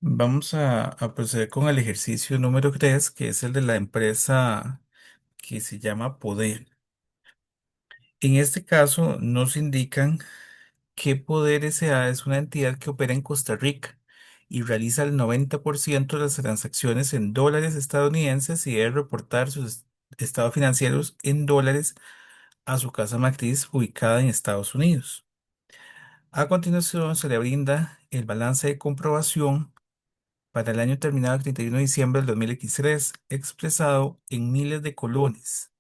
Vamos a proceder con el ejercicio número 3, que es el de la empresa que se llama Poder. En este caso, nos indican que Poder S.A. es una entidad que opera en Costa Rica y realiza el 90% de las transacciones en dólares estadounidenses y debe reportar sus estados financieros en dólares a su casa matriz ubicada en Estados Unidos. A continuación, se le brinda el balance de comprobación para el año terminado el 31 de diciembre del 2023, expresado en miles de colones,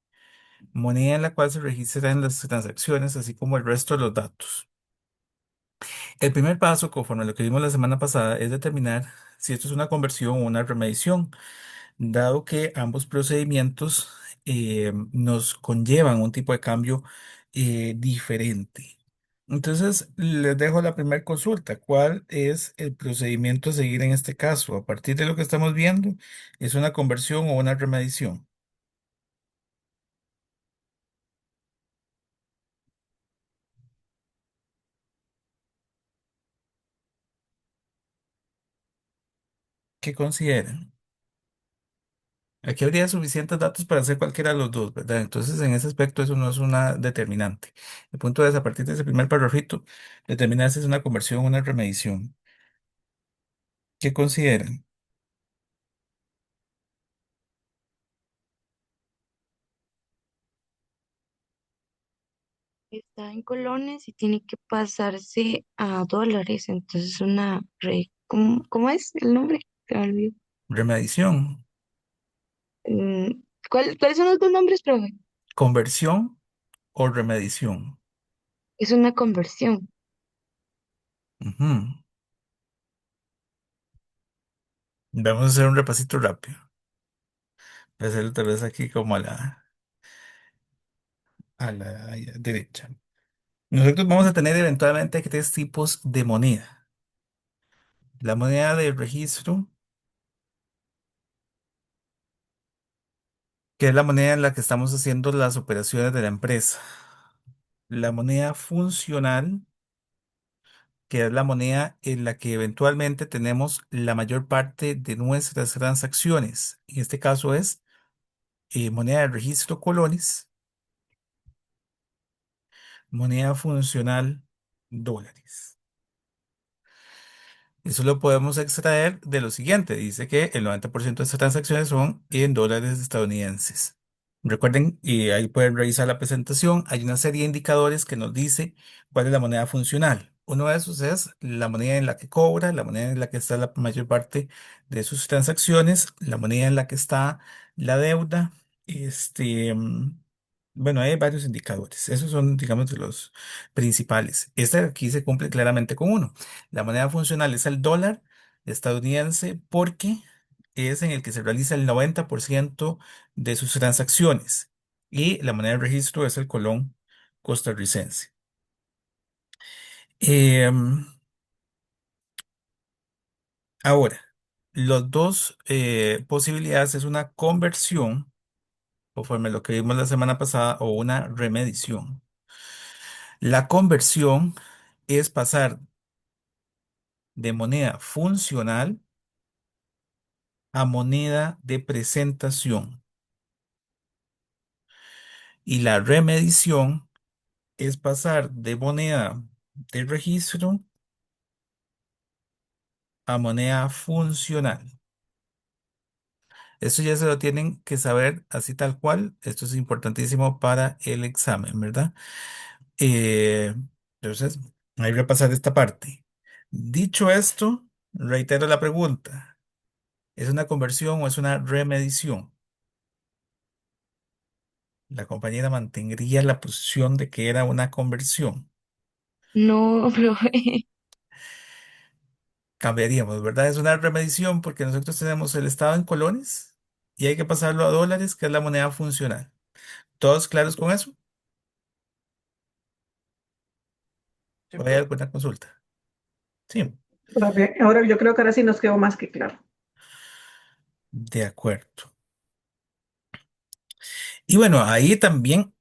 moneda en la cual se registran las transacciones, así como el resto de los datos. El primer paso, conforme a lo que vimos la semana pasada, es determinar si esto es una conversión o una remediación, dado que ambos procedimientos nos conllevan un tipo de cambio diferente. Entonces, les dejo la primera consulta. ¿Cuál es el procedimiento a seguir en este caso? A partir de lo que estamos viendo, ¿es una conversión o una remediación? ¿Qué consideran? Aquí habría suficientes datos para hacer cualquiera de los dos, ¿verdad? Entonces, en ese aspecto, eso no es una determinante. El punto es, a partir de ese primer parrafito, determinar si es una conversión o una remediación. ¿Qué consideran? Está en colones y tiene que pasarse a dólares. Entonces, ¿cómo es el nombre? Se me olvidó. Remediación, ¿Cuáles son los dos nombres, profe? conversión o remediación. Es una conversión. Ujú. Vamos a hacer un repasito rápido. Voy a hacerlo tal vez aquí como a la derecha. Nosotros vamos a tener eventualmente tres tipos de moneda. La moneda de registro, que es la moneda en la que estamos haciendo las operaciones de la empresa. La moneda funcional, que es la moneda en la que eventualmente tenemos la mayor parte de nuestras transacciones. En este caso es moneda de registro colones, moneda funcional dólares. Eso lo podemos extraer de lo siguiente. Dice que el 90% de estas transacciones son en dólares estadounidenses. Recuerden, y ahí pueden revisar la presentación, hay una serie de indicadores que nos dice cuál es la moneda funcional. Uno de esos es la moneda en la que cobra, la moneda en la que está la mayor parte de sus transacciones, la moneda en la que está la deuda. Bueno, hay varios indicadores. Esos son, digamos, de los principales. Este de aquí se cumple claramente con uno. La moneda funcional es el dólar estadounidense porque es en el que se realiza el 90% de sus transacciones y la moneda de registro es el colón costarricense. Em, Ahora, los dos posibilidades es una conversión, conforme a lo que vimos la semana pasada, o una remedición. La conversión es pasar de moneda funcional a moneda de presentación. Y la remedición es pasar de moneda de registro a moneda funcional. Esto ya se lo tienen que saber así tal cual. Esto es importantísimo para el examen, ¿verdad? Eh, entonces, hay que repasar esta parte. Dicho esto, reitero la pregunta. ¿Es una conversión o es una remedición? La compañera mantendría la posición de que era una conversión. No, profe. Cambiaríamos, ¿verdad? Es una remedición porque nosotros tenemos el estado en colones y hay que pasarlo a dólares, que es la moneda funcional. ¿Todos claros con eso? Sí, ¿O hay profe. alguna consulta? Sí, Profe, ahora yo creo que ahora sí nos quedó más que claro. de acuerdo. Y bueno, ahí también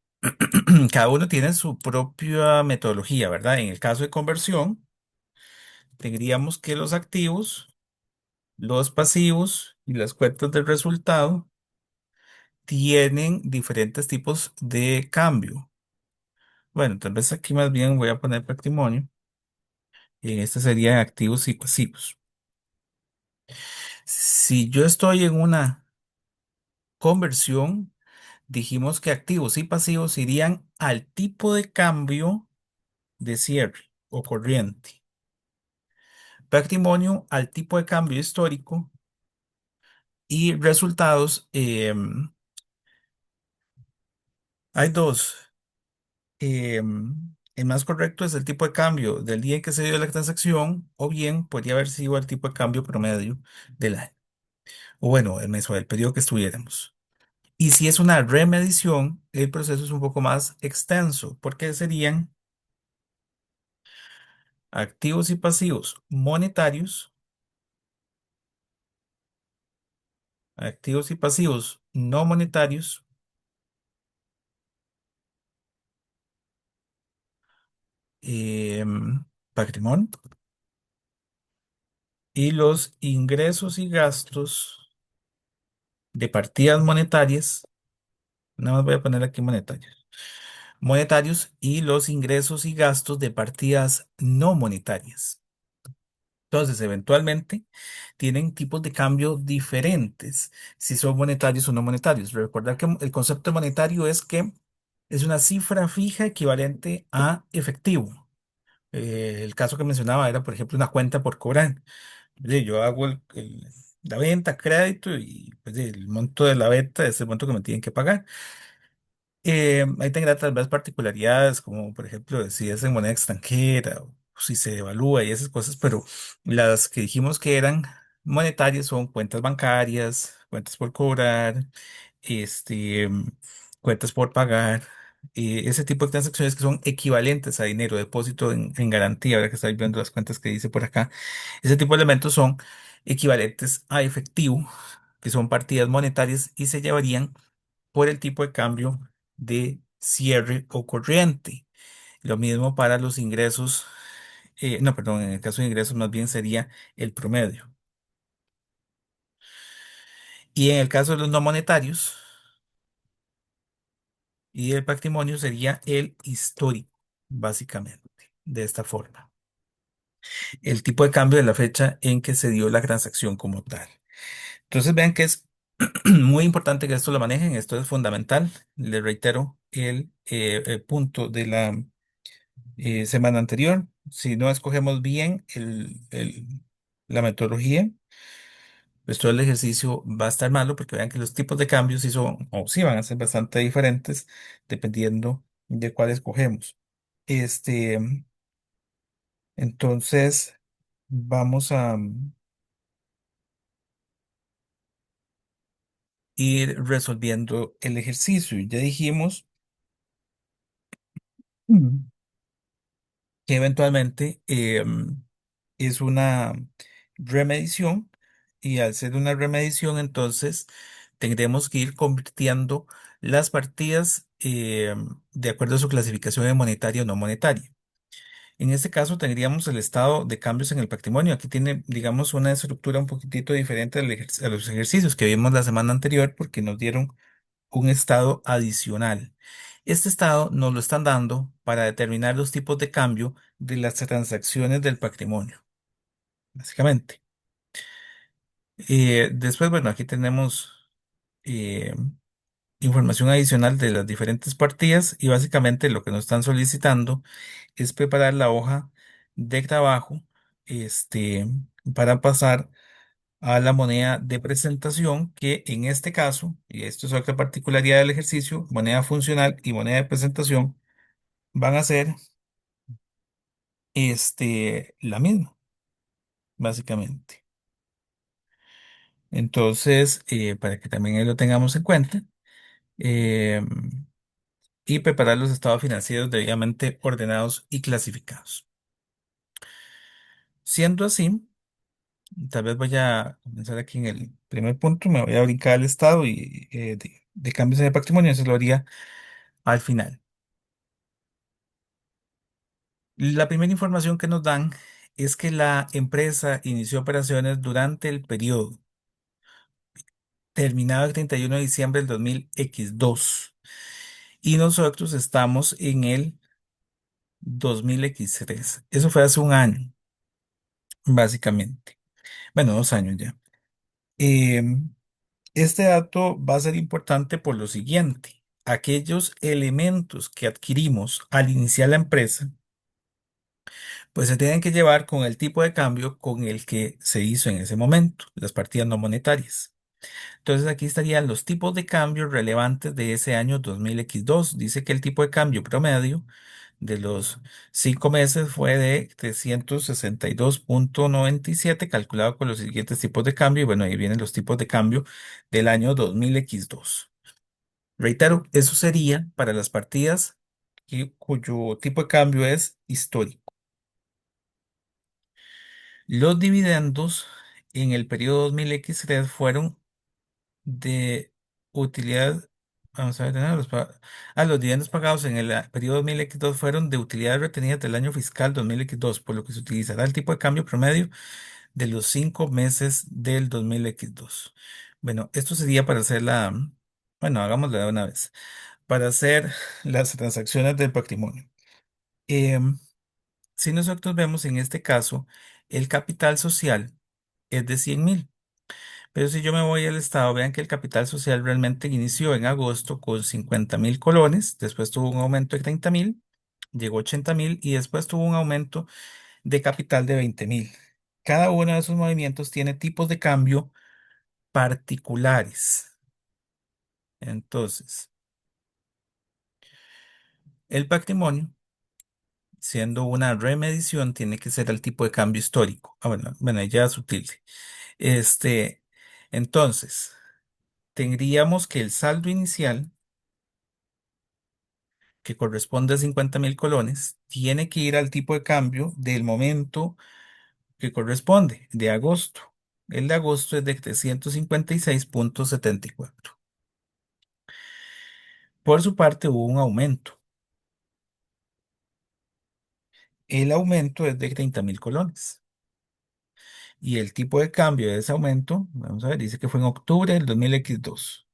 cada uno tiene su propia metodología, ¿verdad? En el caso de conversión, tendríamos que los activos Los pasivos y las cuentas del resultado tienen diferentes tipos de cambio. Bueno, tal vez aquí más bien voy a poner patrimonio y este serían activos y pasivos. Si yo estoy en una conversión, dijimos que activos y pasivos irían al tipo de cambio de cierre o corriente. Patrimonio al tipo de cambio histórico y resultados. Hay dos. El más correcto es el tipo de cambio del día en que se dio la transacción o bien podría haber sido el tipo de cambio promedio del año. O bueno, el mes o el periodo que estuviéramos. Y si es una remedición, el proceso es un poco más extenso porque serían activos y pasivos monetarios, activos y pasivos no monetarios, patrimonio y los ingresos y gastos de partidas monetarias. Nada más voy a poner aquí monetarios. Monetarios y los ingresos y gastos de partidas no monetarias. Entonces, eventualmente, tienen tipos de cambio diferentes, si son monetarios o no monetarios. Recordar que el concepto monetario es que es una cifra fija equivalente a efectivo. El caso que mencionaba era, por ejemplo, una cuenta por cobrar. Yo hago la venta, crédito y pues, el monto de la venta es el monto que me tienen que pagar. Ahí tendrá tal vez particularidades, como por ejemplo si es en moneda extranjera o si se devalúa y esas cosas, pero las que dijimos que eran monetarias son cuentas bancarias, cuentas por cobrar, este, cuentas por pagar, ese tipo de transacciones que son equivalentes a dinero, depósito en garantía, ahora que estoy viendo las cuentas que dice por acá, ese tipo de elementos son equivalentes a efectivo, que son partidas monetarias y se llevarían por el tipo de cambio de cierre o corriente. Lo mismo para los ingresos, no, perdón, en el caso de ingresos más bien sería el promedio. Y en el caso de los no monetarios y el patrimonio sería el histórico, básicamente, de esta forma. El tipo de cambio de la fecha en que se dio la transacción como tal. Entonces vean que es muy importante que esto lo manejen, esto es fundamental. Les reitero el punto de la semana anterior. Si no escogemos bien la metodología, pues todo el ejercicio va a estar malo porque vean que los tipos de cambios sí son, o sí van a ser bastante diferentes dependiendo de cuál escogemos. Este, entonces, vamos a ir resolviendo el ejercicio. Ya dijimos mm, que eventualmente es una remedición y al ser una remedición entonces tendremos que ir convirtiendo las partidas de acuerdo a su clasificación de monetaria o no monetaria. En este caso tendríamos el estado de cambios en el patrimonio. Aquí tiene, digamos, una estructura un poquitito diferente a los ejercicios que vimos la semana anterior porque nos dieron un estado adicional. Este estado nos lo están dando para determinar los tipos de cambio de las transacciones del patrimonio, básicamente. Después, bueno, aquí tenemos eh, información adicional de las diferentes partidas y básicamente lo que nos están solicitando es preparar la hoja de trabajo este, para pasar a la moneda de presentación, que en este caso, y esto es otra particularidad del ejercicio, moneda funcional y moneda de presentación van a ser la misma, básicamente. Entonces, para que también ahí lo tengamos en cuenta, eh, y preparar los estados financieros debidamente ordenados y clasificados. Siendo así, tal vez voy a comenzar aquí en el primer punto, me voy a brincar al estado y de cambios en el patrimonio, eso lo haría al final. La primera información que nos dan es que la empresa inició operaciones durante el periodo terminado el 31 de diciembre del 2000X2 y nosotros estamos en el 2000X3. Eso fue hace un año, básicamente. Bueno, 2 años ya. Em, este dato va a ser importante por lo siguiente. Aquellos elementos que adquirimos al iniciar la empresa, pues se tienen que llevar con el tipo de cambio con el que se hizo en ese momento, las partidas no monetarias. Entonces aquí estarían los tipos de cambio relevantes de ese año 2000X2. Dice que el tipo de cambio promedio de los 5 meses fue de 362,97 calculado con los siguientes tipos de cambio. Y bueno, ahí vienen los tipos de cambio del año 2000X2. Reitero, eso sería para las partidas cuyo tipo de cambio es histórico. Los dividendos en el periodo 2000X3 fueron de utilidad. Vamos a ver, los dividendos pagados en el periodo 2000X2 fueron de utilidades retenidas del año fiscal 2000X2, por lo que se utilizará el tipo de cambio promedio de los 5 meses del 2000X2. Bueno, esto sería para hacer bueno, hagámoslo de una vez, para hacer las transacciones del patrimonio. Em, si nosotros vemos en este caso, el capital social es de 100,000. Pero si yo me voy al estado, vean que el capital social realmente inició en agosto con 50,000 colones, después tuvo un aumento de 30,000, llegó a 80,000 y después tuvo un aumento de capital de 20,000. Cada uno de esos movimientos tiene tipos de cambio particulares. Entonces, el patrimonio, siendo una remedición, tiene que ser el tipo de cambio histórico. Bueno, ya es sutil. Este, entonces, tendríamos que el saldo inicial que corresponde a 50,000 colones, tiene que ir al tipo de cambio del momento que corresponde, de agosto. El de agosto es de 356,74. Por su parte, hubo un aumento. El aumento es de 30,000 colones. Y el tipo de cambio de ese aumento, vamos a ver, dice que fue en octubre del 2000X2,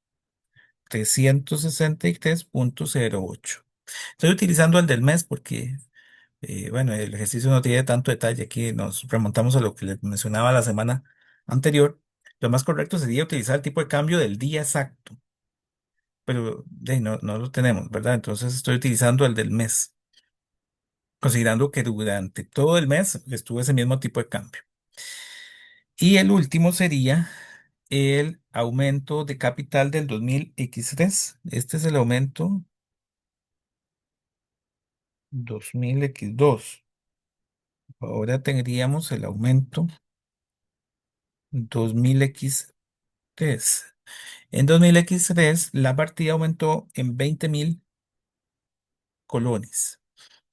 363,08. Estoy utilizando el del mes porque bueno, el ejercicio no tiene tanto detalle. Aquí nos remontamos a lo que les mencionaba la semana anterior. Lo más correcto sería utilizar el tipo de cambio del día exacto, pero no lo tenemos, ¿verdad? Entonces estoy utilizando el del mes, considerando que durante todo el mes estuvo ese mismo tipo de cambio. Y el último sería el aumento de capital del 2000X3. Este es el aumento 2000X2. Ahora tendríamos el aumento 2000X3. En 2000X3, la partida aumentó en 20,000 colones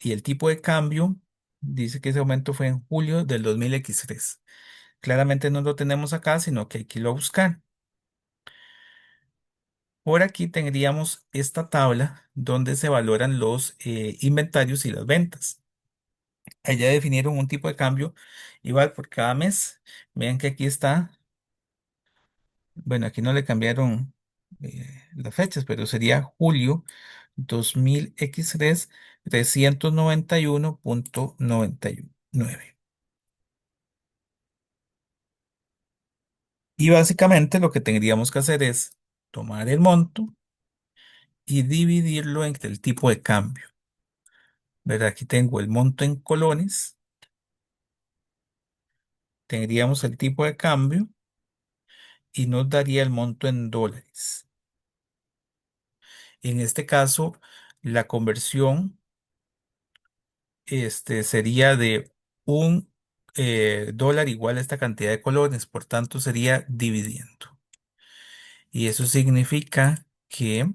y el tipo de cambio dice que ese aumento fue en julio del 2000X3. Claramente no lo tenemos acá, sino que hay que irlo a buscar. Por aquí tendríamos esta tabla donde se valoran los inventarios y las ventas. Allá definieron un tipo de cambio igual por cada mes. Vean que aquí está. Bueno, aquí no le cambiaron las fechas, pero sería julio 2000X3, 391,99. Y básicamente lo que tendríamos que hacer es tomar el monto y dividirlo entre el tipo de cambio. ¿Verdad? Aquí tengo el monto en colones, tendríamos el tipo de cambio y nos daría el monto en dólares. En este caso, la conversión sería de un dólar igual a esta cantidad de colones, por tanto sería dividiendo. Y eso significa que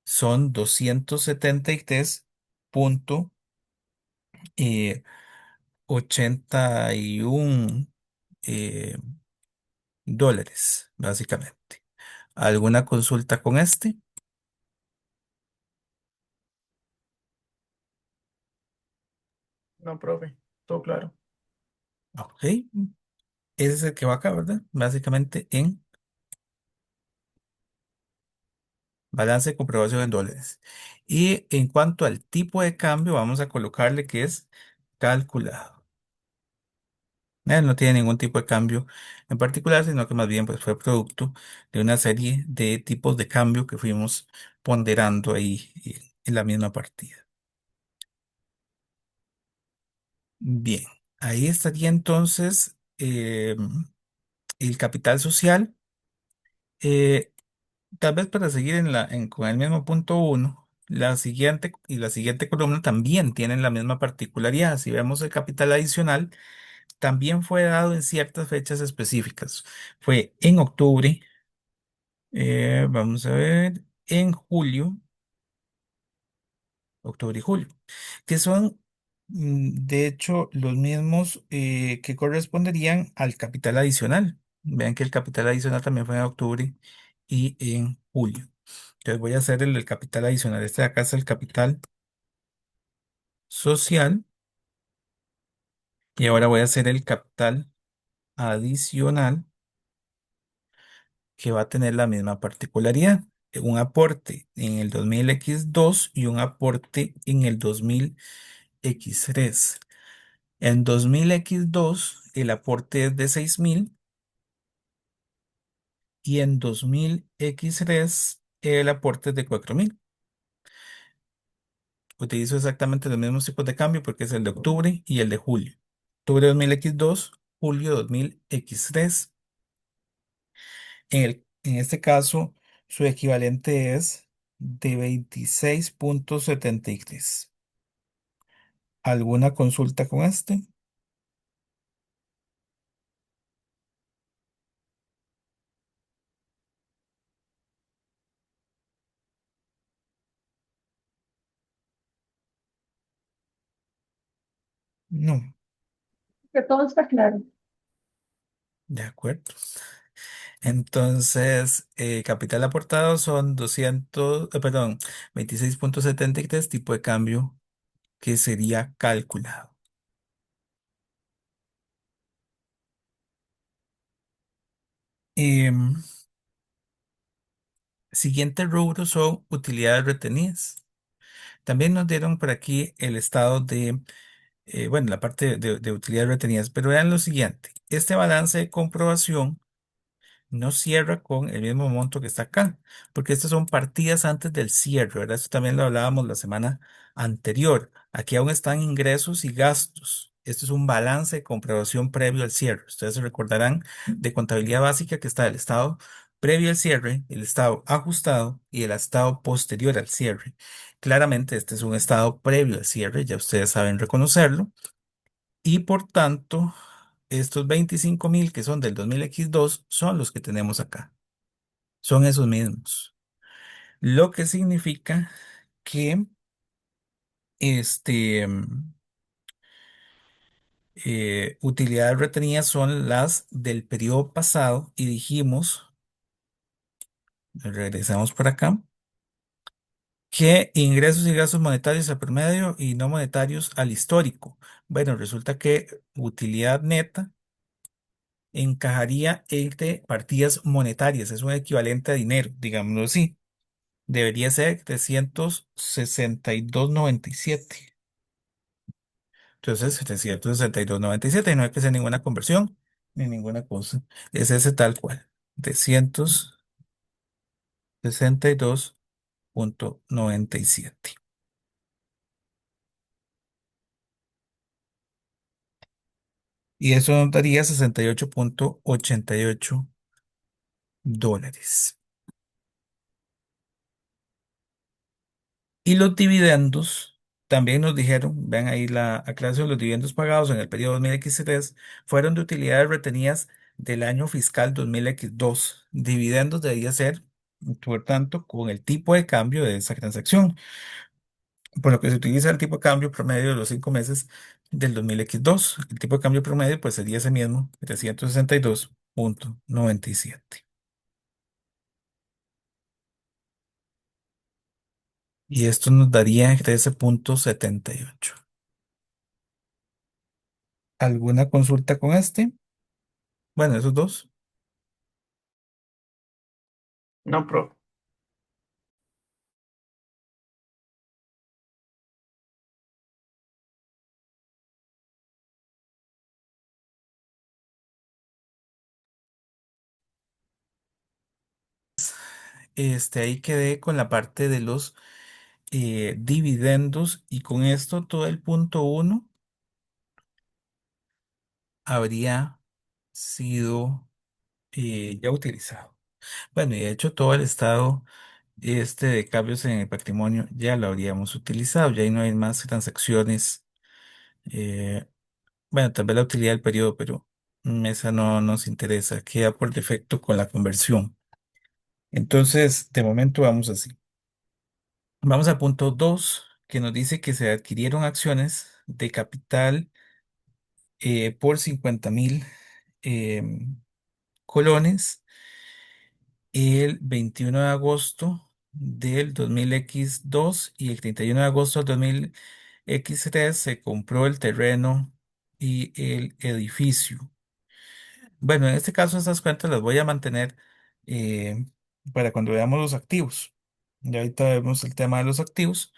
son 273,81 eh, dólares, básicamente. ¿Alguna consulta con este? No, profe, todo claro. Ok, ese es el que va acá, ¿verdad? Básicamente en balance de comprobación en dólares. Y en cuanto al tipo de cambio, vamos a colocarle que es calculado. Él no tiene ningún tipo de cambio en particular, sino que más bien pues, fue producto de una serie de tipos de cambio que fuimos ponderando ahí en la misma partida. Bien, ahí estaría entonces el capital social. Eh, Tal vez para seguir con el mismo punto uno, la siguiente y la siguiente columna también tienen la misma particularidad. Si vemos el capital adicional, también fue dado en ciertas fechas específicas. Fue en octubre, vamos a ver, en julio, octubre y julio, que son, de hecho, los mismos que corresponderían al capital adicional. Vean que el capital adicional también fue en octubre y en julio. Entonces voy a hacer el del capital adicional. Este de acá es el capital social y ahora voy a hacer el capital adicional que va a tener la misma particularidad. Un aporte en el 2000X2 y un aporte en el 2000X3. En 2000X2 el aporte es de 6.000 y en 2000X3 el aporte es de 4.000. Utilizo exactamente los mismos tipos de cambio porque es el de octubre y el de julio. Octubre 2000X2, julio 2000X3. En este caso, su equivalente es de 26,73. ¿Alguna consulta con este? No, Que todo está claro. de acuerdo. Entonces, capital aportado son 26,73, tipo de cambio que sería calculado. Em, Siguiente rubro son utilidades retenidas. También nos dieron por aquí el estado de, bueno, la parte de utilidades retenidas, pero vean lo siguiente. Este balance de comprobación no cierra con el mismo monto que está acá, porque estas son partidas antes del cierre, ¿verdad? Esto también lo hablábamos la semana anterior. Aquí aún están ingresos y gastos. Esto es un balance de comprobación previo al cierre. Ustedes se recordarán de contabilidad básica que está el estado previo al cierre, el estado ajustado y el estado posterior al cierre. Claramente este es un estado previo al cierre, ya ustedes saben reconocerlo, y por tanto estos 25.000 que son del 2000X2 son los que tenemos acá. Son esos mismos. Lo que significa que utilidades retenidas son las del periodo pasado y dijimos, regresamos por acá, que ingresos y gastos monetarios al promedio y no monetarios al histórico. Bueno, resulta que utilidad neta encajaría entre partidas monetarias, es un equivalente a dinero, digámoslo así. Debería ser 362,97. Entonces, 762,97 y no hay que hacer ninguna conversión ni ninguna cosa. Es ese tal cual. 362,97. Y eso nos daría 68,88 dólares. Y los dividendos, también nos dijeron, vean ahí la aclaración, los dividendos pagados en el periodo 2000X3 fueron de utilidades retenidas del año fiscal 2000X2. Dividendos debía ser, por tanto, con el tipo de cambio de esa transacción, por lo que se utiliza el tipo de cambio promedio de los 5 meses del 2000X2. El tipo de cambio promedio pues sería ese mismo, 362,97. Y esto nos daría 13,78. ¿Alguna consulta con este? Bueno, esos dos. No, profe. Ahí quedé con la parte de los dividendos y con esto todo el punto uno habría sido ya utilizado. Bueno, y de hecho todo el estado de cambios en el patrimonio ya lo habríamos utilizado, ya ahí no hay más transacciones. eh, bueno, tal vez la utilidad del periodo, pero esa no nos interesa, queda por defecto con la conversión. Entonces, de momento vamos así. Vamos al punto 2 que nos dice que se adquirieron acciones de capital por 50.000 colones el 21 de agosto del 2002 y el 31 de agosto del 2003 se compró el terreno y el edificio. Bueno, en este caso estas cuentas las voy a mantener eh, para cuando veamos los activos. Ya ahorita vemos el tema de los activos.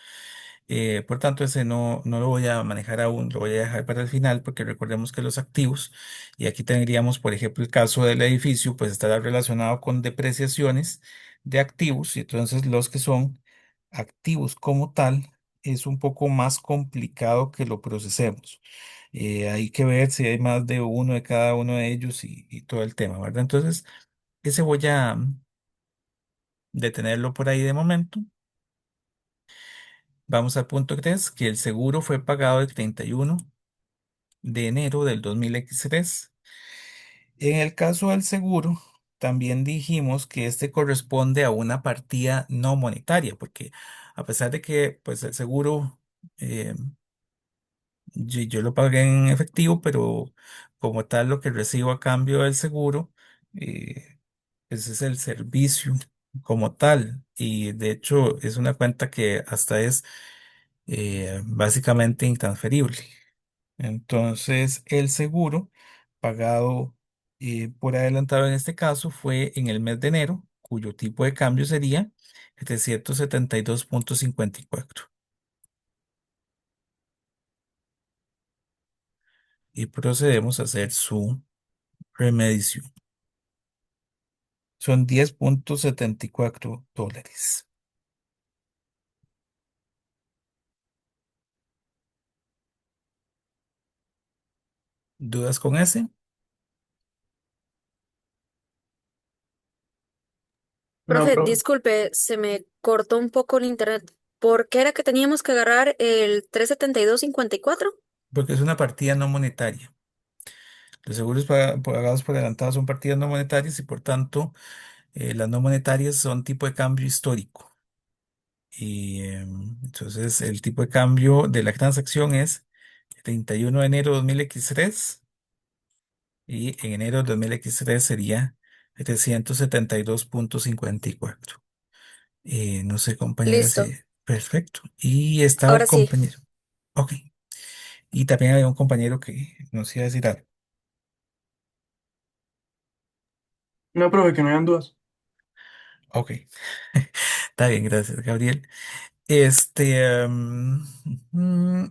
Por tanto, ese no lo voy a manejar aún, lo voy a dejar para el final porque recordemos que los activos, y aquí tendríamos, por ejemplo, el caso del edificio, pues estará relacionado con depreciaciones de activos y entonces los que son activos como tal es un poco más complicado que lo procesemos. Hay que ver si hay más de uno de cada uno de ellos y todo el tema, ¿verdad? Entonces, ese voy a detenerlo por ahí de momento. Vamos al punto 3 que el seguro fue pagado el 31 de enero del 2003. En el caso del seguro, también dijimos que este corresponde a una partida no monetaria, porque a pesar de que pues, el seguro eh, yo lo pagué en efectivo, pero como tal lo que recibo a cambio del seguro, ese es el servicio como tal. Y de hecho es una cuenta que hasta es básicamente intransferible. Entonces, el seguro pagado por adelantado en este caso fue en el mes de enero, cuyo tipo de cambio sería 772,54. Y procedemos a hacer su remedición. Son $10,74. ¿Dudas con ese? No, Profe, profe. disculpe, se me cortó un poco el internet. ¿Por qué era que teníamos que agarrar el 372,54? Porque es una partida no monetaria. Los seguros pagados por adelantado son partidas no monetarias y por tanto las no monetarias son tipo de cambio histórico. Y entonces el tipo de cambio de la transacción es 31 de enero de 2003 y en enero de 2003 sería 772,54. No sé, compañera, si... Listo, Perfecto. Y estaba el ahora sí. compañero. Ok. Y también había un compañero que nos iba a decir algo. No, profe, que no hayan dudas. Ok. Está bien, gracias, Gabriel. Mm,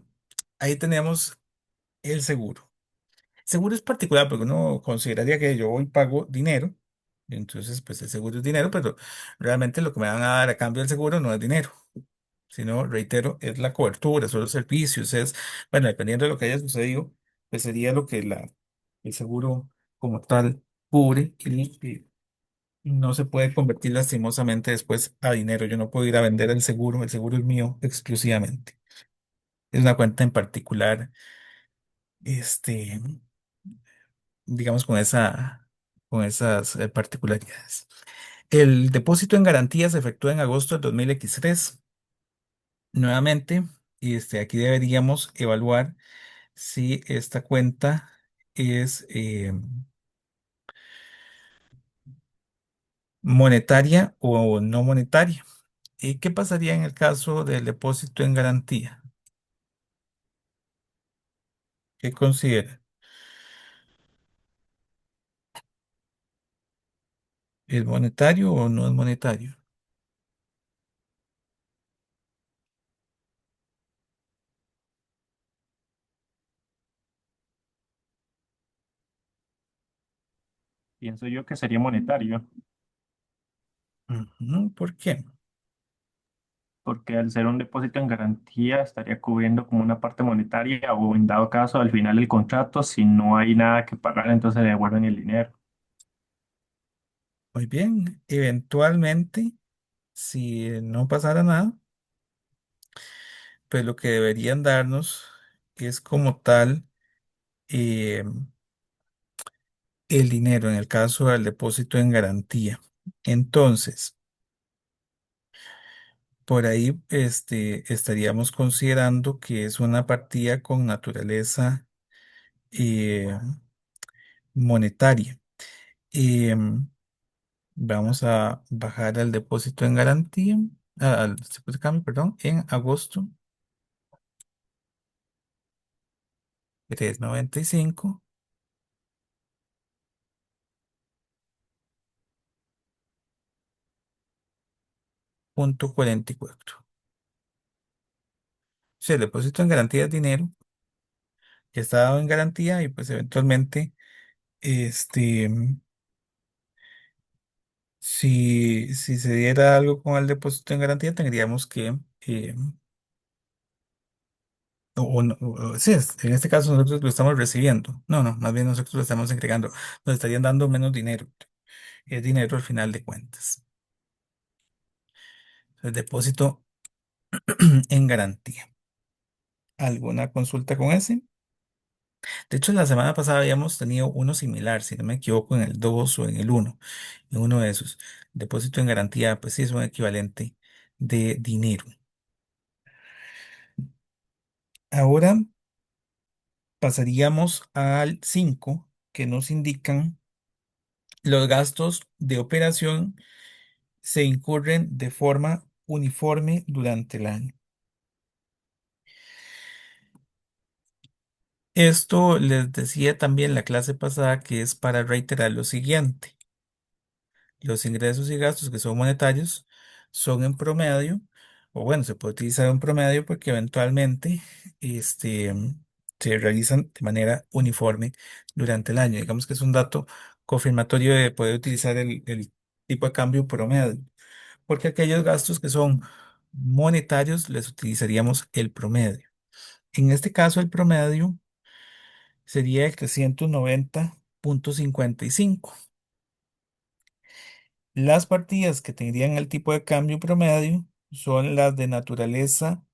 ahí tenemos el seguro. Seguro es particular porque uno consideraría que yo hoy pago dinero, entonces pues el seguro es dinero, pero realmente lo que me van a dar a cambio del seguro no es dinero, sino, reitero, es la cobertura, son los servicios, bueno, dependiendo de lo que haya sucedido, pues sería lo que el seguro como tal cubre y no se puede convertir lastimosamente después a dinero. Yo no puedo ir a vender el seguro es mío exclusivamente. Es una cuenta en particular, este, digamos, con esas particularidades. El depósito en garantía se efectúa en agosto del 2003. Nuevamente, aquí deberíamos evaluar si esta cuenta es monetaria o no monetaria. ¿Y qué pasaría en el caso del depósito en garantía? ¿Qué considera? ¿Es monetario o no es monetario? Pienso yo que sería monetario, Ujú, ¿por qué? porque al ser un depósito en garantía estaría cubriendo como una parte monetaria o en dado caso al final del contrato, si no hay nada que pagar, entonces le devuelven el dinero. Muy bien, eventualmente, si no pasara nada, pues lo que deberían darnos es como tal eh, el dinero en el caso del depósito en garantía. Entonces, por ahí estaríamos considerando que es una partida con naturaleza eh, monetaria. Em, Vamos a bajar al depósito en garantía, al tipo de cambio, perdón, en agosto, 395,44. Si el depósito en garantía es dinero, que está dado en garantía y pues eventualmente, este, si se diera algo con el depósito en garantía, tendríamos que, sí, en este caso nosotros lo estamos recibiendo. No, no, más bien nosotros lo estamos entregando. Nos estarían dando menos dinero. Es dinero al final de cuentas. El depósito en garantía. ¿Alguna consulta con ese? De hecho, la semana pasada habíamos tenido uno similar, si no me equivoco, en el 2 o en el uno. En uno de esos. Depósito en garantía, pues sí es un equivalente de dinero. Ahora pasaríamos al 5, que nos indican los gastos de operación se incurren de forma uniforme durante el año. Esto les decía también la clase pasada que es para reiterar lo siguiente. Los ingresos y gastos que son monetarios son en promedio, o bueno, se puede utilizar un promedio porque eventualmente este, se realizan de manera uniforme durante el año. Digamos que es un dato confirmatorio de poder utilizar el tipo de cambio promedio, porque aquellos gastos que son monetarios les utilizaríamos el promedio. En este caso, el promedio sería el 390,55. Las partidas que tendrían el tipo de cambio promedio son las de naturaleza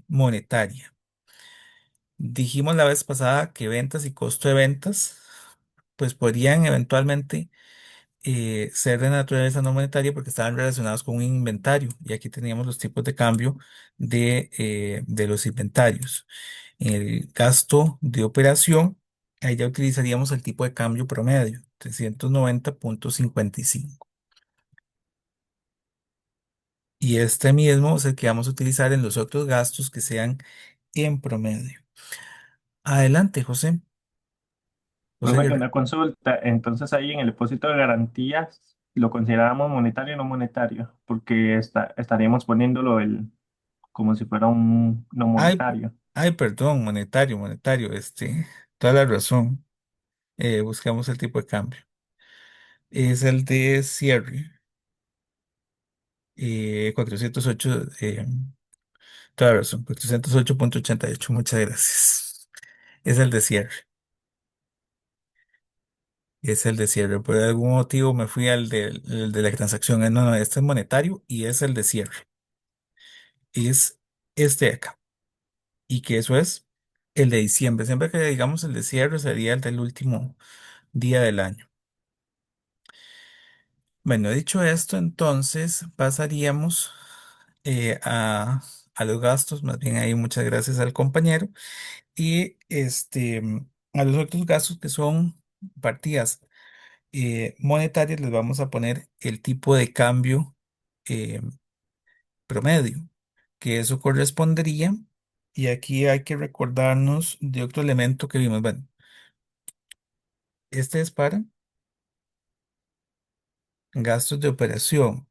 monetaria. Dijimos la vez pasada que ventas y costo de ventas, pues podrían eventualmente ser de naturaleza no monetaria porque estaban relacionados con un inventario. Y aquí teníamos los tipos de cambio de los inventarios. En el gasto de operación, ahí ya utilizaríamos el tipo de cambio promedio, 390,55. Y este mismo es el que vamos a utilizar en los otros gastos que sean en promedio. Adelante, José. José Profe, que Guerrero. una consulta, entonces ahí en el depósito de garantías lo consideramos monetario o no monetario, porque estaríamos poniéndolo como si fuera un no Ay, monetario. ay, perdón, monetario, monetario, toda la razón. Buscamos el tipo de cambio. Es el de cierre, 408, toda la razón, 408,88. Muchas gracias. Es el de cierre. Es el de cierre. Por algún motivo me fui el de la transacción. No, no, este es monetario y es el de cierre. Es este de acá. Y que eso es el de diciembre. Siempre que digamos el de cierre sería el del último día del año. Bueno, dicho esto, entonces pasaríamos a los gastos. Más bien ahí muchas gracias al compañero. Y a los otros gastos que son partidas monetarias les vamos a poner el tipo de cambio eh, promedio, que eso correspondería. Y aquí hay que recordarnos de otro elemento que vimos. Bueno, este es para gastos de operación.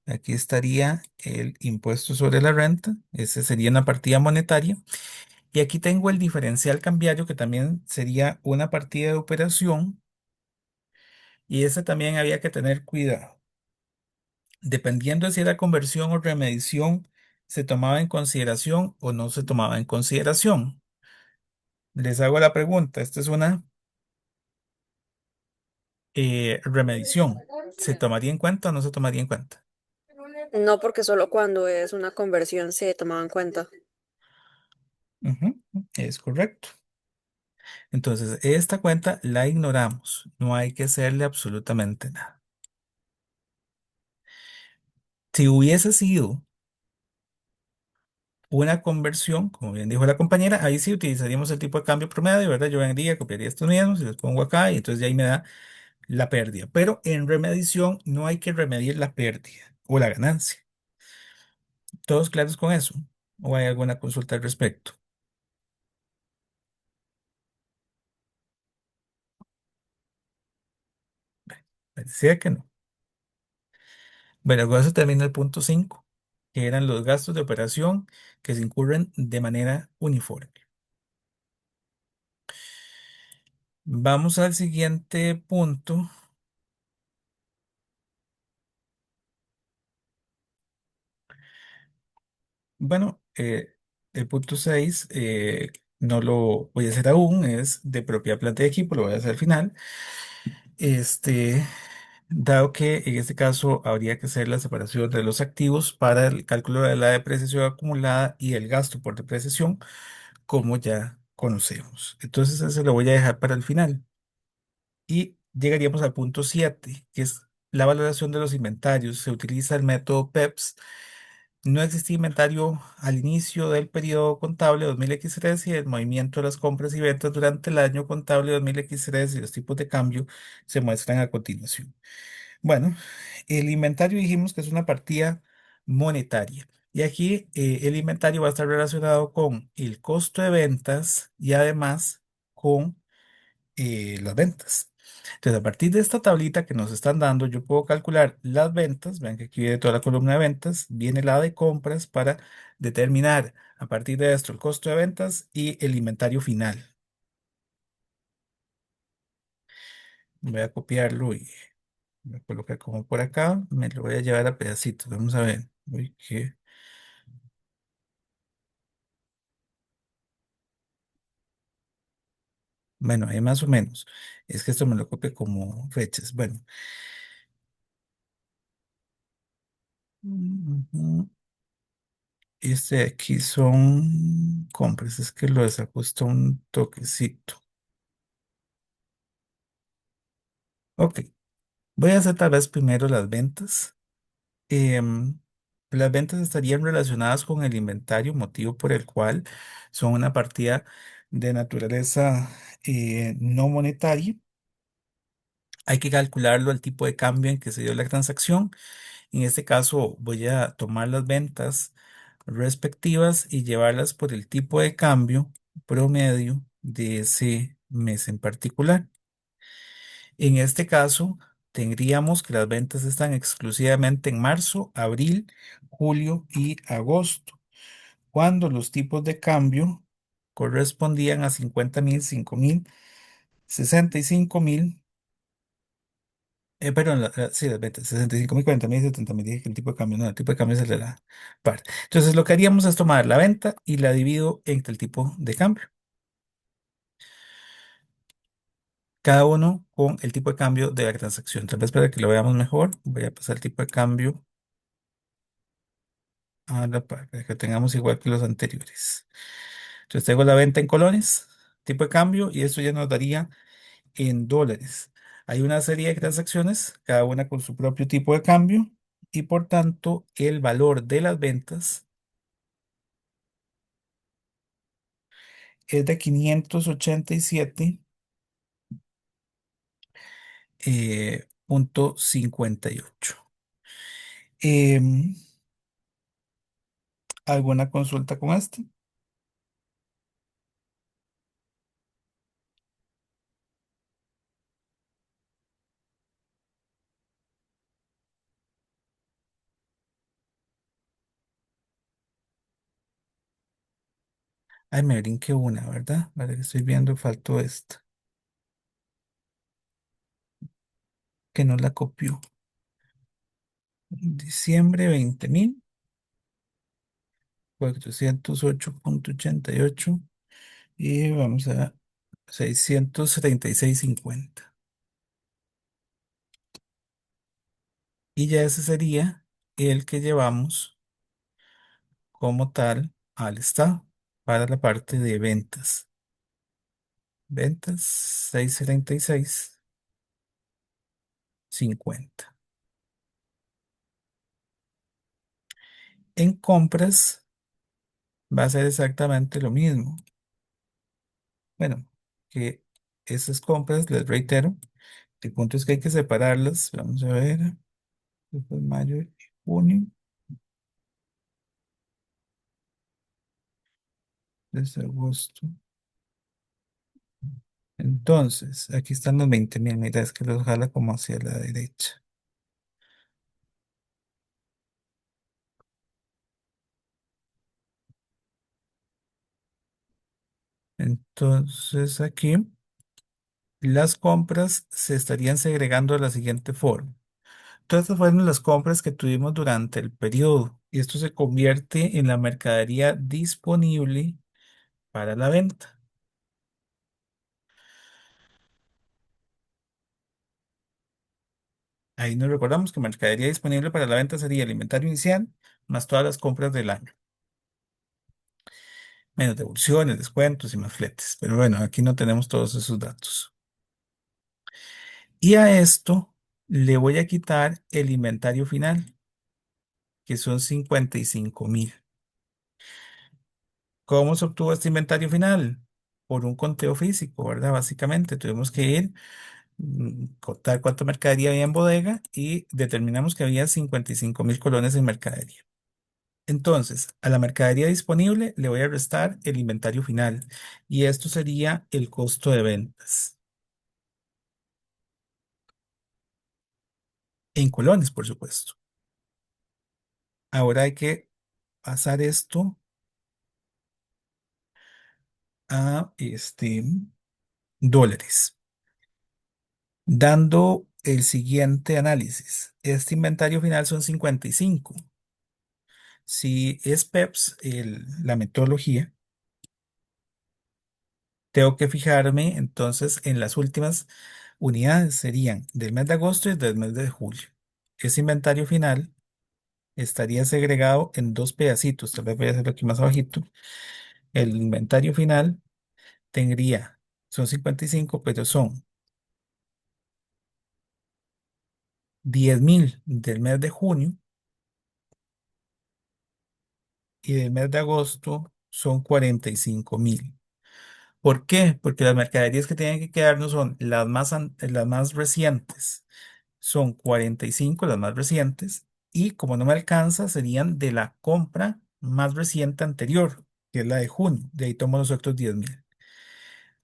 Aquí estaría el impuesto sobre la renta. Ese sería una partida monetaria. Y aquí tengo el diferencial cambiario, que también sería una partida de operación. Y ese también había que tener cuidado. Dependiendo de si era conversión o remedición, se tomaba en consideración o no se tomaba en consideración. Les hago la pregunta. Esta es una remedición. ¿Se tomaría en cuenta o no se tomaría en cuenta? No, porque solo cuando es una conversión se tomaba en cuenta. Ujú, es correcto. Entonces, esta cuenta la ignoramos. No hay que hacerle absolutamente nada. Si hubiese sido una conversión, como bien dijo la compañera, ahí sí utilizaríamos el tipo de cambio promedio, ¿verdad? Yo vendría, copiaría estos mismos y los pongo acá y entonces ya ahí me da la pérdida. Pero en remediación no hay que remediar la pérdida o la ganancia. ¿Todos claros con eso? ¿O hay alguna consulta al respecto? Parecía que no. Bueno, con eso termina el punto 5, que eran los gastos de operación que se incurren de manera uniforme. Vamos al siguiente punto. Bueno, el punto 6 no lo voy a hacer aún, es de propiedad, planta y equipo, lo voy a hacer al final. Este, dado que en este caso habría que hacer la separación de los activos para el cálculo de la depreciación acumulada y el gasto por depreciación, como ya conocemos. Entonces, eso lo voy a dejar para el final. Y llegaríamos al punto 7, que es la valoración de los inventarios. Se utiliza el método PEPS. No existía inventario al inicio del periodo contable 2000X3 y el movimiento de las compras y ventas durante el año contable 2000X3 y los tipos de cambio se muestran a continuación. Bueno, el inventario dijimos que es una partida monetaria. Y aquí el inventario va a estar relacionado con el costo de ventas y además con las ventas. Entonces, a partir de esta tablita que nos están dando, yo puedo calcular las ventas. Vean que aquí viene toda la columna de ventas, viene la de compras para determinar a partir de esto el costo de ventas y el inventario final. Voy a copiarlo y lo colocar como por acá. Me lo voy a llevar a pedacitos. Vamos a ver. Uy, bueno, ahí más o menos. Es que esto me lo copia como fechas. Bueno. Ujú. Este de aquí son compras, es que lo desajusto un toquecito. Ok, voy a hacer tal vez primero las ventas. Em, las ventas estarían relacionadas con el inventario, motivo por el cual son una partida de naturaleza no monetaria. Hay que calcularlo al tipo de cambio en que se dio la transacción. En este caso voy a tomar las ventas respectivas y llevarlas por el tipo de cambio promedio de ese mes en particular. En este caso, tendríamos que las ventas están exclusivamente en marzo, abril, julio y agosto, cuando los tipos de cambio correspondían a 50.000, 5.000, 65.000. Perdón, sí, las ventas, 65.000, 40.000, 70.000. Dije que el tipo de cambio, no, el tipo de cambio es el de la par. Entonces, lo que haríamos es tomar la venta y la divido entre el tipo de cambio. Cada uno con el tipo de cambio de la transacción. Tal vez para que lo veamos mejor, voy a pasar el tipo de cambio a la par, para que tengamos igual que los anteriores. Entonces, tengo la venta en colones, tipo de cambio, y esto ya nos daría en dólares. Hay una serie de transacciones, cada una con su propio tipo de cambio, y por tanto el valor de las ventas es de 587 punto 58. ¿Alguna consulta con esto? Ay, me brinqué una, ¿verdad? Vale, que estoy viendo, faltó esta, que no la copió. Diciembre 20.000, 408,88 y vamos a 676,50. Y ya ese sería el que llevamos como tal al estado para la parte de ventas. Ventas 676,50. En compras va a ser exactamente lo mismo. Bueno, que esas compras, les reitero, el punto es que hay que separarlas. Vamos a ver, después mayo y junio, desde agosto. Entonces, aquí están los 20.000. Mira, es que los jala como hacia la derecha. Entonces, aquí las compras se estarían segregando de la siguiente forma. Todas estas fueron las compras que tuvimos durante el periodo y esto se convierte en la mercadería disponible para la venta. Ahí nos recordamos que mercadería disponible para la venta sería el inventario inicial más todas las compras del año, menos devoluciones, descuentos y más fletes. Pero bueno, aquí no tenemos todos esos datos. Y a esto le voy a quitar el inventario final, que son 55.000. ¿Cómo se obtuvo este inventario final? Por un conteo físico, ¿verdad? Básicamente tuvimos que ir, contar cuánta mercadería había en bodega y determinamos que había 55.000 colones en mercadería. Entonces, a la mercadería disponible le voy a restar el inventario final y esto sería el costo de ventas. En colones, por supuesto. Ahora hay que pasar esto a dólares, dando el siguiente análisis. Este inventario final son 55. Si es PEPS, la metodología, tengo que fijarme entonces en las últimas unidades, serían del mes de agosto y del mes de julio. Ese inventario final estaría segregado en dos pedacitos, tal vez voy a hacerlo aquí más abajito. El inventario final tendría, son 55, pero son 10.000 del mes de junio y del mes de agosto son 45.000. ¿Por qué? Porque las mercaderías que tienen que quedarnos son las más recientes. Son 45 las más recientes y como no me alcanza serían de la compra más reciente anterior, que es la de junio. De ahí tomo los otros 10.000.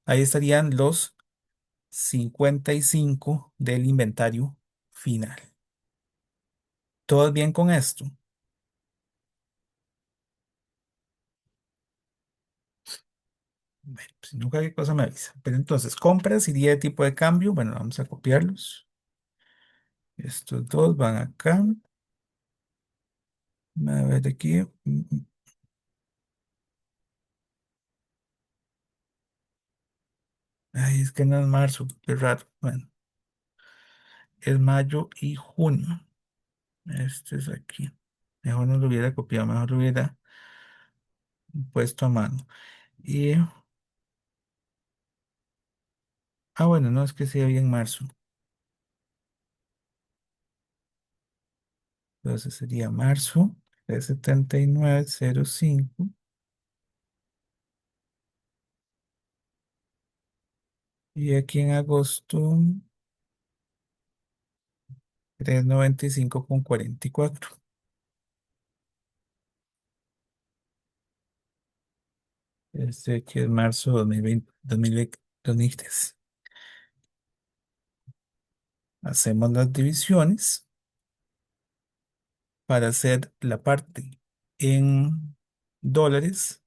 Ahí estarían los 55 del inventario final. ¿Todo bien con esto? Bueno, si no cualquier cosa me avisa. Pero entonces, compras y día de tipo de cambio. Bueno, vamos a copiarlos. Estos dos van acá. A ver aquí. Ay, es que no es marzo, qué raro. Bueno, es mayo y junio. Este es aquí. Mejor no lo hubiera copiado, mejor lo hubiera puesto a mano. Y, bueno, no es que sea bien marzo. Entonces sería marzo, 379,05. Y aquí en agosto, 395,44. Este aquí es marzo 2020, 2020, 2023. Hacemos las divisiones para hacer la parte en dólares.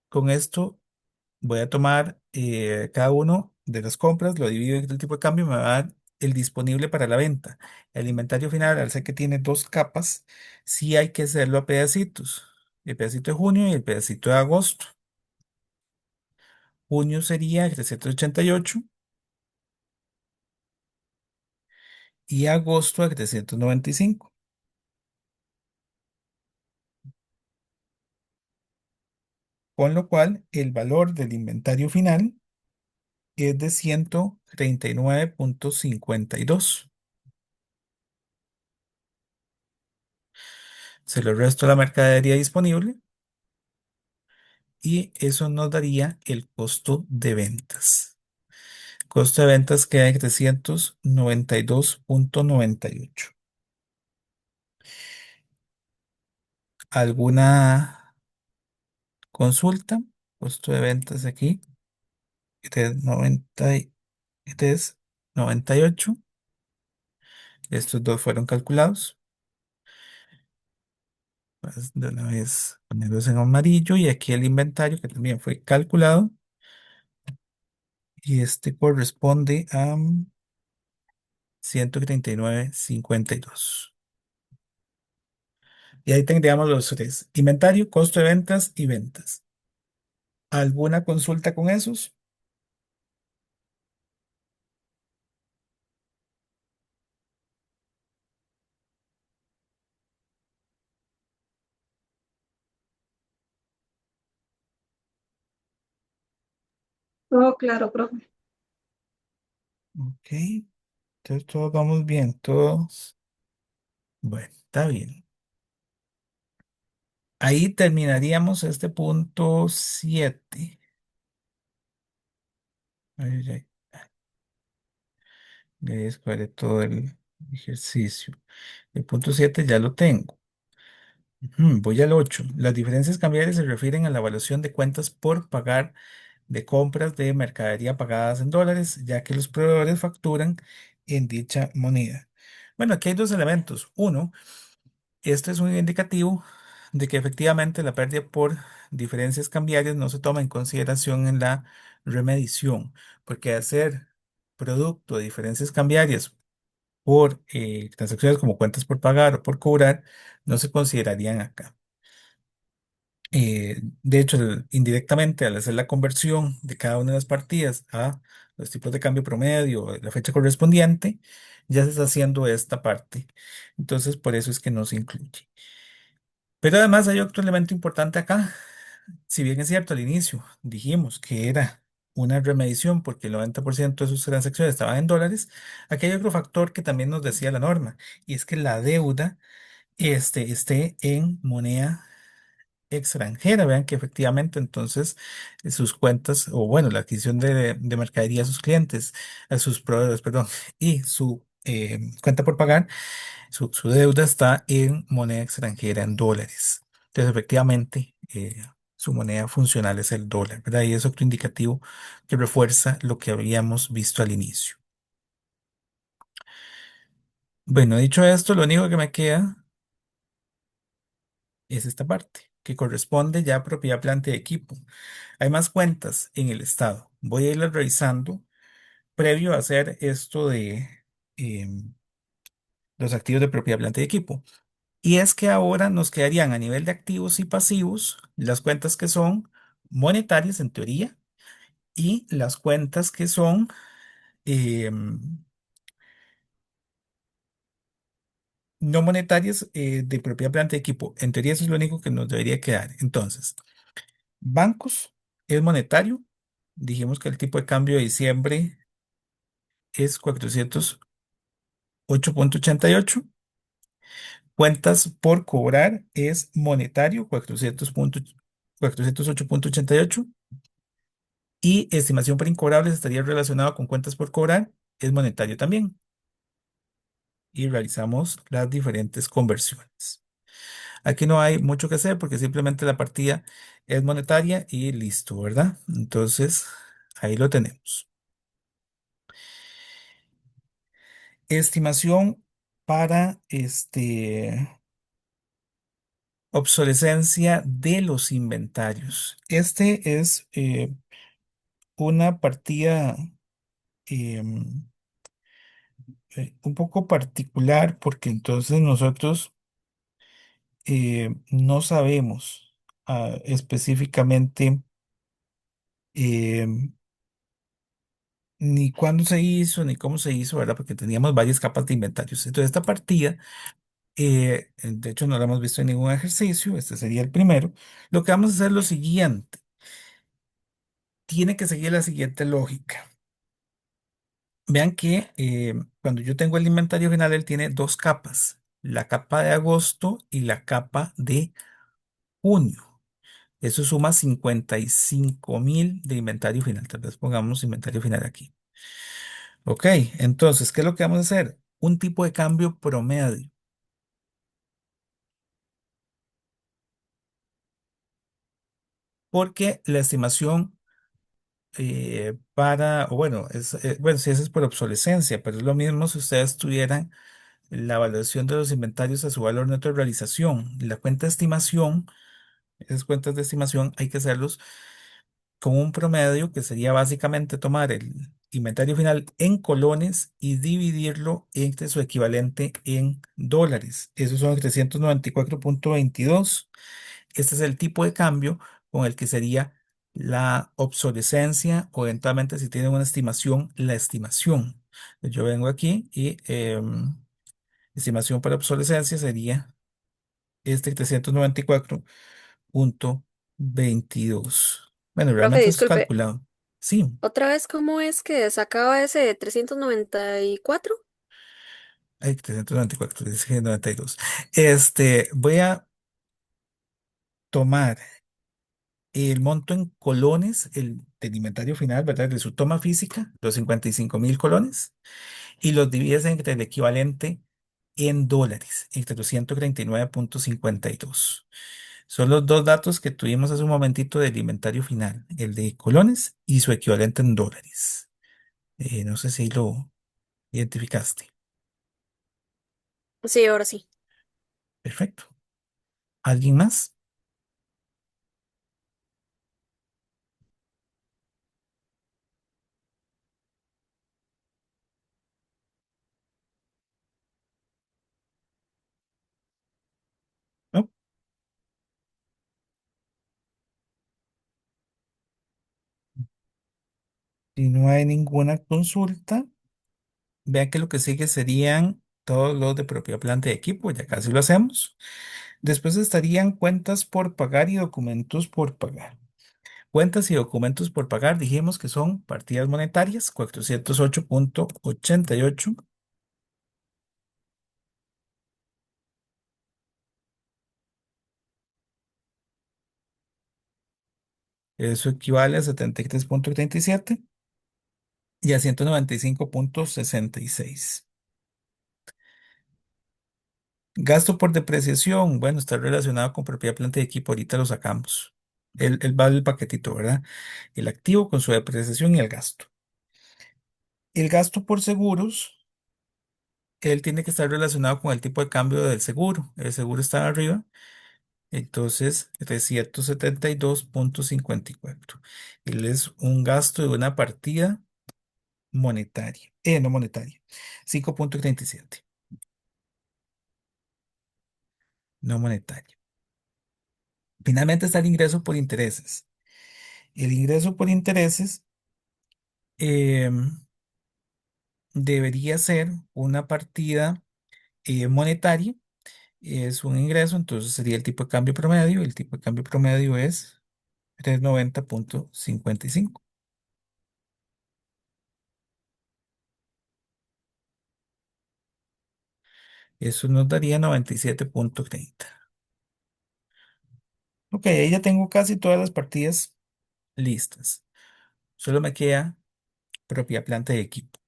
Con esto voy a tomar cada uno de las compras, lo divido en el tipo de cambio, me va a dar el disponible para la venta. El inventario final, al ser que tiene dos capas, sí hay que hacerlo a pedacitos. El pedacito de junio y el pedacito de agosto. Junio sería 388 y agosto a 395. Con lo cual el valor del inventario final es de 139,52. Se lo resto a la mercadería disponible y eso nos daría el costo de ventas. Costo de ventas queda en 392,98. ¿Alguna consulta? Costo de ventas aquí, 393,98. Estos dos fueron calculados. Pues de una vez ponerlos en amarillo y aquí el inventario que también fue calculado y este corresponde a 139,52. Y ahí tendríamos los tres: inventario, costo de ventas y ventas. ¿Alguna consulta con esos? Todo claro, profe. Ok, entonces todos vamos bien, todos. Bueno, está bien. Ahí terminaríamos este punto 7. Ay, ay, ya escuadré todo el ejercicio. El punto 7 ya lo tengo. Voy al 8. Las diferencias cambiarias se refieren a la evaluación de cuentas por pagar de compras de mercadería pagadas en dólares, ya que los proveedores facturan en dicha moneda. Bueno, aquí hay dos elementos. Uno, este es un indicativo de que efectivamente la pérdida por diferencias cambiarias no se toma en consideración en la remedición, porque hacer producto de diferencias cambiarias por transacciones como cuentas por pagar o por cobrar no se considerarían acá. De hecho, indirectamente, al hacer la conversión de cada una de las partidas a los tipos de cambio promedio, la fecha correspondiente, ya se está haciendo esta parte. Entonces, por eso es que no se incluye. Pero además hay otro elemento importante acá. Si bien es cierto, al inicio dijimos que era una remedición porque el 90% de sus transacciones estaban en dólares, aquí hay otro factor que también nos decía la norma, y es que la deuda esté en moneda extranjera. Vean que efectivamente entonces sus cuentas, o bueno, la adquisición de mercadería a sus clientes, a sus proveedores, perdón, y su cuenta por pagar, su deuda está en moneda extranjera, en dólares. Entonces, efectivamente, su moneda funcional es el dólar, ¿verdad? Y es otro indicativo que refuerza lo que habíamos visto al inicio. Bueno, dicho esto, lo único que me queda es esta parte, que corresponde ya a propiedad, planta y equipo. Hay más cuentas en el estado. Voy a irlas revisando previo a hacer esto de em, los activos de propiedad, planta y equipo. Y es que ahora nos quedarían a nivel de activos y pasivos las cuentas que son monetarias en teoría y las cuentas que son em, no monetarias de propiedad, planta y equipo. En teoría eso es lo único que nos debería quedar. Entonces, bancos es monetario. Dijimos que el tipo de cambio de diciembre es 408,88. Cuentas por cobrar es monetario, 408,88. Y estimación por incobrables estaría relacionado con cuentas por cobrar, es monetario también. Y realizamos las diferentes conversiones. Aquí no hay mucho que hacer porque simplemente la partida es monetaria y listo, ¿verdad? Entonces, ahí lo tenemos. Estimación para Obsolescencia de los inventarios. Este es una partida em, un poco particular porque entonces nosotros no sabemos específicamente em, ni cuándo se hizo, ni cómo se hizo, ¿verdad? Porque teníamos varias capas de inventarios. Entonces, esta partida, de hecho, no la hemos visto en ningún ejercicio, este sería el primero. Lo que vamos a hacer es lo siguiente, tiene que seguir la siguiente lógica. Vean que cuando yo tengo el inventario final, él tiene dos capas, la capa de agosto y la capa de junio. Eso suma 55.000 de inventario final. Tal vez pongamos inventario final aquí. Ok, entonces, ¿qué es lo que vamos a hacer? Un tipo de cambio promedio, porque la estimación o bueno, bueno, si eso es por obsolescencia, pero es lo mismo si ustedes tuvieran la evaluación de los inventarios a su valor neto de realización. La cuenta de estimación, esas cuentas de estimación hay que hacerlos con un promedio que sería básicamente tomar el inventario final en colones y dividirlo entre su equivalente en dólares. Esos son 394.22. Este es el tipo de cambio con el que sería la obsolescencia o eventualmente si tienen una estimación, la estimación. Yo vengo aquí y estimación para obsolescencia sería este 394.22. Bueno, Profe, realmente eso es disculpe, calculado. Sí, ¿otra vez cómo es que sacaba ese de 394? hay 394, dice 92. Voy a tomar el monto en colones, del inventario final, ¿verdad? De su toma física, los 55.000 colones, y los divides entre el equivalente en dólares, entre los 139.52. Son los dos datos que tuvimos hace un momentito del inventario final, el de colones y su equivalente en dólares. No sé si lo identificaste. Sí, ahora sí. Perfecto. ¿Alguien más? ¿No? Si no hay ninguna consulta, vean que lo que sigue serían todos los de propiedad, planta y equipo, ya casi lo hacemos. Después estarían cuentas por pagar y documentos por pagar. Cuentas y documentos por pagar, dijimos que son partidas monetarias, 408.88. Eso equivale a 73.37 y a 195.66. Gasto por depreciación, bueno, está relacionado con propiedad, planta y equipo, ahorita lo sacamos. El va el paquetito, ¿verdad? El activo con su depreciación y el gasto. El gasto por seguros, él tiene que estar relacionado con el tipo de cambio del seguro. El seguro está arriba, entonces 372.54. Él es un gasto de una partida monetaria, no monetaria, 5.37, no monetaria. Finalmente está el ingreso por intereses. El ingreso por intereses em, debería ser una partida monetaria, es un ingreso, entonces sería el tipo de cambio promedio. El tipo de cambio promedio es 390.55. Eso nos daría 97.30. Ok, ahí ya tengo casi todas las partidas listas. Solo me queda propiedad, planta y equipo.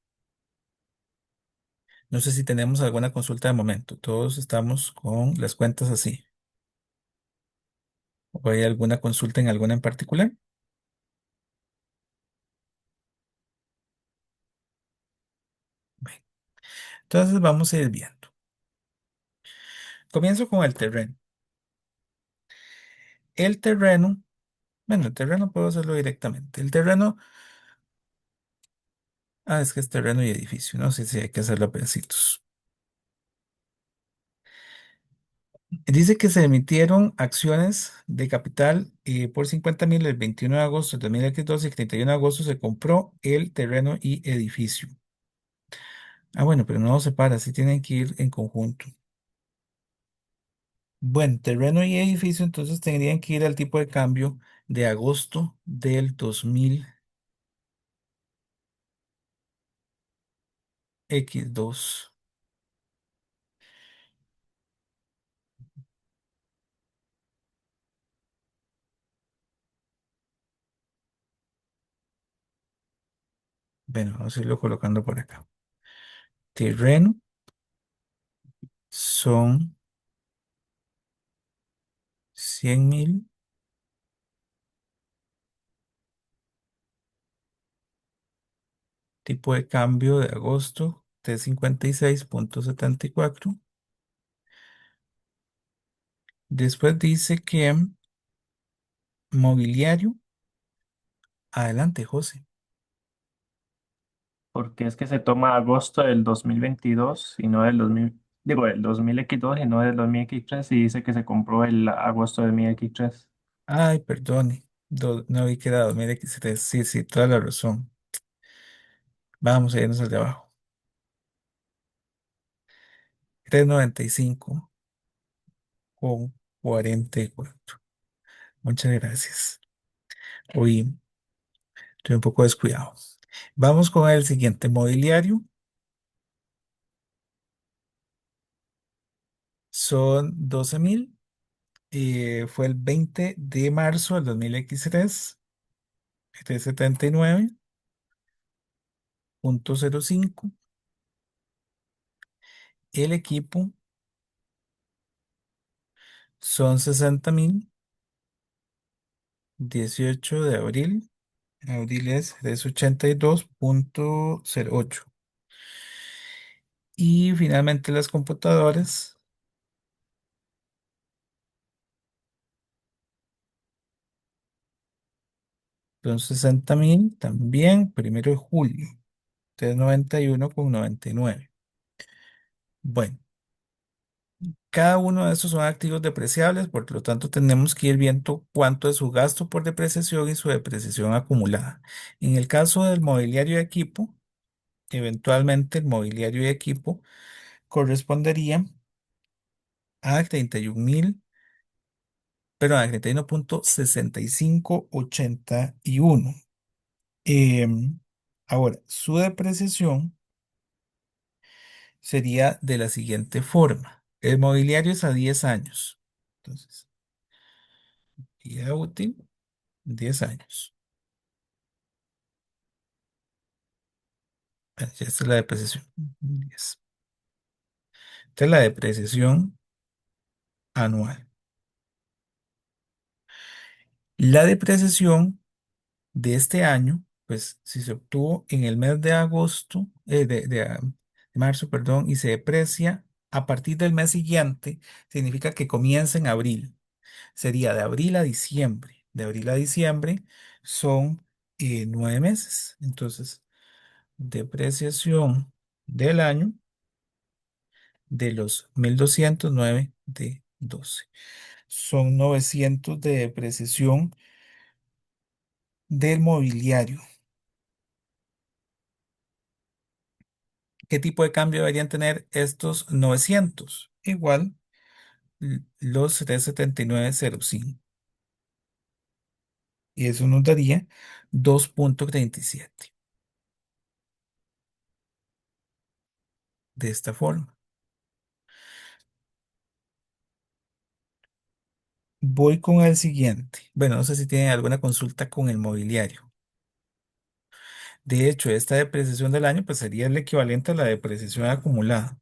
No sé si tenemos alguna consulta de momento. Todos estamos con las cuentas así. ¿O hay alguna consulta en alguna en particular? Bueno, entonces vamos a ir viendo. Comienzo con el terreno. El terreno, bueno, el terreno puedo hacerlo directamente. El terreno, es que es terreno y edificio, no sé si hay que hacerlo a pedacitos. Dice que se emitieron acciones de capital por 50.000 el 21 de agosto de 2022 y el 31 de agosto se compró el terreno y edificio. Bueno, pero no se separa, sí tienen que ir en conjunto. Bueno, terreno y edificio, entonces tendrían que ir al tipo de cambio de agosto del 2000x2. Bueno, vamos a irlo colocando por acá. Terreno son 100.000. Tipo de cambio de agosto de 56.74. Después dice que mobiliario. Adelante, José. Porque es que se toma agosto del 2022 y no del 2000, digo, del 2000X2 y no del 2000X3 y dice que se compró el agosto del 2000X3. Ay, perdone. No vi que era 2023. Sí, sí, toda la razón. Vamos a irnos al de abajo. 395,44. Muchas gracias. Hoy estoy un poco descuidado. Vamos con el siguiente. Mobiliario. Son 12.000. Fue el 20 de marzo del 2023. Este es 79.05. El equipo son 60.000. 18 de abril. Abril es 382.08. Y finalmente las computadoras son 60.000 también, 1 de julio. 391,99. Bueno, cada uno de estos son activos depreciables, por lo tanto tenemos que ir viendo cuánto es su gasto por depreciación y su depreciación acumulada. En el caso del mobiliario de equipo, eventualmente el mobiliario de equipo correspondería a 31.000, perdón, a 31.6581. Em, Ahora, su depreciación sería de la siguiente forma. El mobiliario es a 10 años. Entonces, vida útil, 10 años. Ya esta es la depreciación. 10. Esta es la depreciación anual. La depreciación de este año, pues si se obtuvo en el mes de agosto, de marzo, perdón, y se deprecia a partir del mes siguiente, significa que comienza en abril. Sería de abril a diciembre. De abril a diciembre son 9 meses. Entonces, depreciación del año de los 1.209 de 12. Son 900 de depreciación del mobiliario. ¿Qué tipo de cambio deberían tener estos 900? Igual los 379,05. Y eso nos daría 2.37. De esta forma. Voy con el siguiente. Bueno, no sé si tienen alguna consulta con el mobiliario. De hecho, esta depreciación del año pues sería el equivalente a la depreciación acumulada,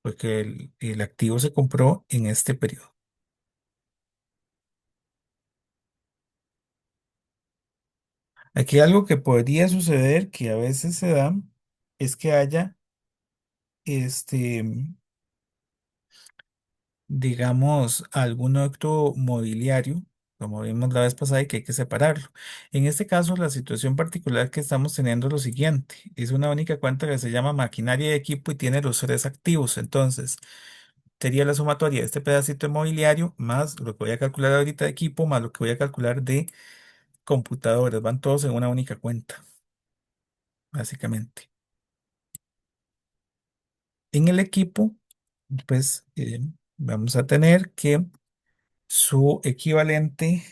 porque el activo se compró en este periodo. Aquí algo que podría suceder, que a veces se da, es que haya este, digamos, algún otro mobiliario, como vimos la vez pasada, y que hay que separarlo. En este caso, la situación particular que estamos teniendo es lo siguiente. Es una única cuenta que se llama maquinaria y equipo y tiene los tres activos. Entonces, sería la sumatoria de este pedacito de mobiliario más lo que voy a calcular ahorita de equipo más lo que voy a calcular de computadoras. Van todos en una única cuenta, básicamente. En el equipo, pues vamos a tener que su equivalente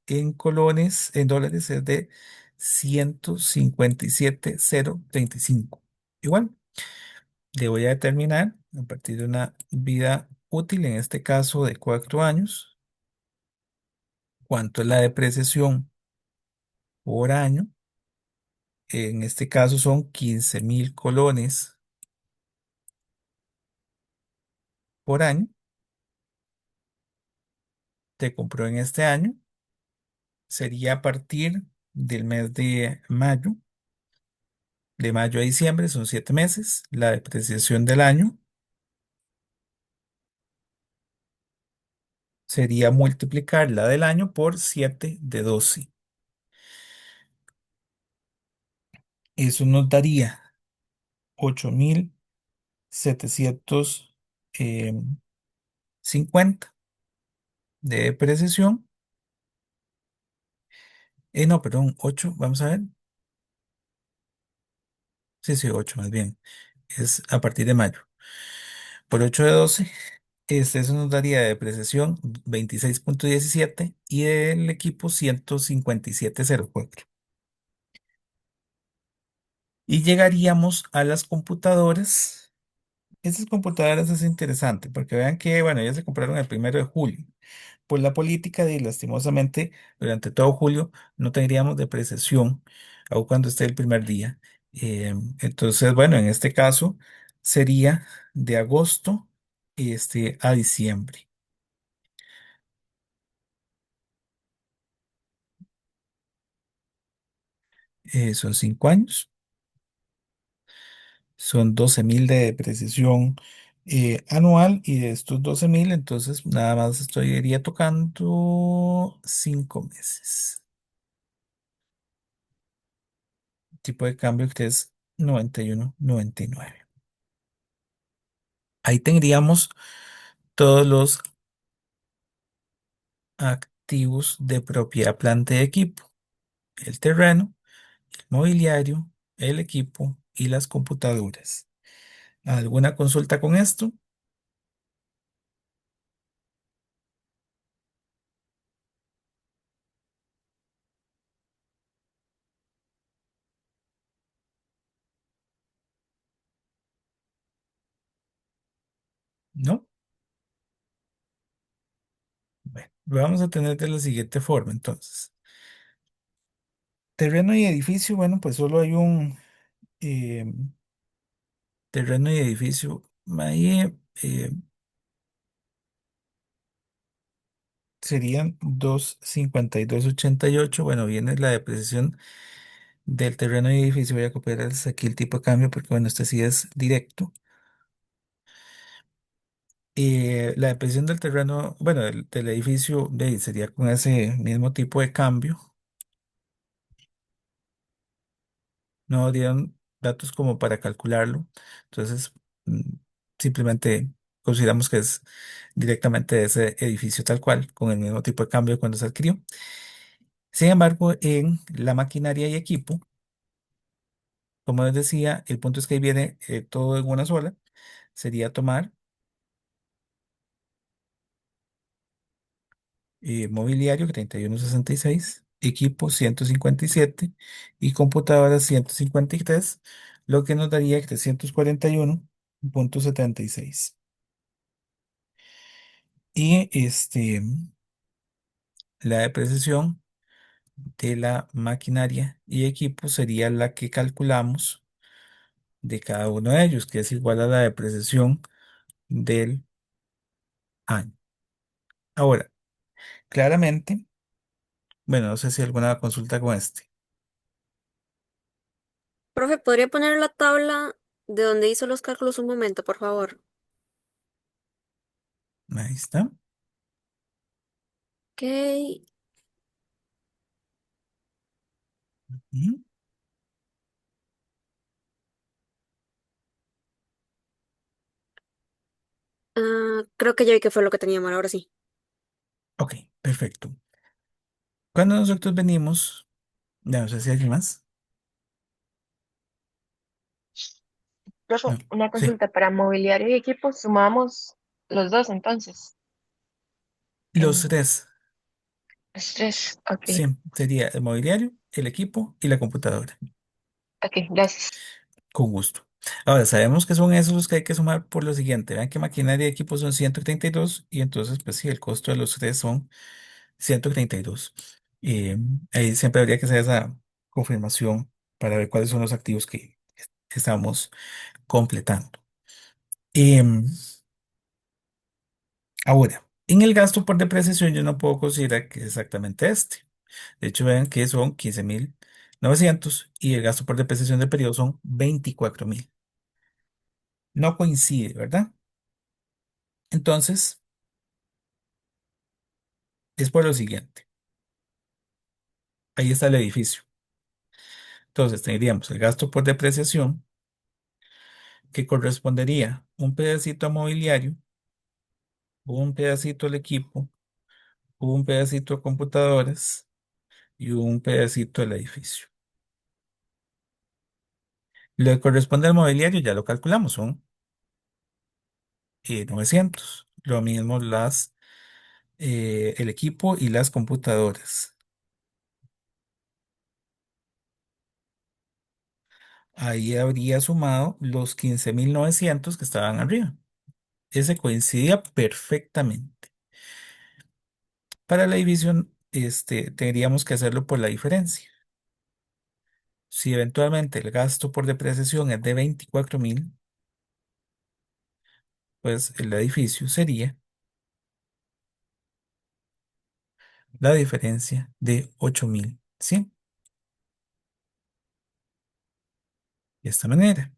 en colones, en dólares, es de 157,035. Igual, le voy a determinar a partir de una vida útil, en este caso de 4 años, cuánto es la depreciación por año. En este caso son 15,000 colones por año. Te compró en este año. Sería a partir del mes de mayo a diciembre, son 7 meses. La depreciación del año sería multiplicar la del año por 7 de 12. Eso nos daría 8,750 de depreciación. No, perdón, 8, vamos a ver. Sí, sí, 8 más bien. Es a partir de mayo. Por 8 de 12, eso nos daría de depreciación 26,17 y del equipo 157,04. Y llegaríamos a las computadoras. Estas computadoras es interesante porque vean que, bueno, ya se compraron el 1 de julio. Por la política de, lastimosamente, durante todo julio no tendríamos depreciación, aun cuando esté el primer día. Entonces, bueno, en este caso sería de agosto a diciembre. Son 5 años, son 12,000 de depreciación anual y de estos 12,000, entonces nada más iría tocando 5 meses. Tipo de cambio que es 91,99. Ahí tendríamos todos los activos de propiedad, planta y equipo: el terreno, el mobiliario, el equipo y las computadoras. ¿Alguna consulta con esto? ¿No? Bueno, lo vamos a tener de la siguiente forma, entonces. Terreno y edificio, bueno, pues solo hay un eh, terreno y edificio. Ahí serían 252,88. Bueno, viene la depreciación del terreno y edificio. Voy a copiar aquí el tipo de cambio porque, bueno, este sí es directo. La depreciación del terreno, bueno, del edificio, sería con ese mismo tipo de cambio. No dieron datos como para calcularlo. Entonces, mm, simplemente consideramos que es directamente de ese edificio tal cual, con el mismo tipo de cambio cuando se adquirió. Sin embargo, en la maquinaria y equipo, como les decía, el punto es que ahí viene todo en una sola. Sería tomar mobiliario 31,66, equipo 157 y computadora 153, lo que nos daría 341,76. Y la depreciación de la maquinaria y equipo sería la que calculamos de cada uno de ellos, que es igual a la depreciación del año. Ahora, claramente, bueno, no sé si alguna consulta con este. Profe, ¿podría poner la tabla de donde hizo los cálculos un momento, por favor? Ahí está. Ok. Ujú. Creo que ya vi que fue lo que tenía mal, ahora sí. Ok, perfecto. Cuando nosotros venimos, ya no sé si hay alguien más. Profe, No, una sí. consulta para mobiliario y equipo, sumamos los dos entonces. Los En tres, los tres. Ok, sí, sería el mobiliario, el equipo y la computadora. ok, gracias. Con gusto. Ahora, sabemos que son esos los que hay que sumar por lo siguiente. Vean que maquinaria y equipo son 132 y entonces, pues sí, el costo de los tres son 132. Eh, Ahí siempre habría que hacer esa confirmación para ver cuáles son los activos que estamos completando. Em, Ahora, en el gasto por depreciación yo no puedo considerar que es exactamente este. De hecho, vean que son 15.900 y el gasto por depreciación de periodo son 24.000. No coincide, ¿verdad? Entonces, es por lo siguiente. Ahí está el edificio. Entonces, tendríamos el gasto por depreciación que correspondería un pedacito a mobiliario, un pedacito al equipo, un pedacito a computadoras y un pedacito al edificio. Lo que corresponde al mobiliario ya lo calculamos, son 900. Lo mismo el equipo y las computadoras. Ahí habría sumado los 15.900 que estaban arriba. Ese coincidía perfectamente. Para la división, tendríamos que hacerlo por la diferencia. Si eventualmente el gasto por depreciación es de 24.000, pues el edificio sería la diferencia de 8.100. De esta manera.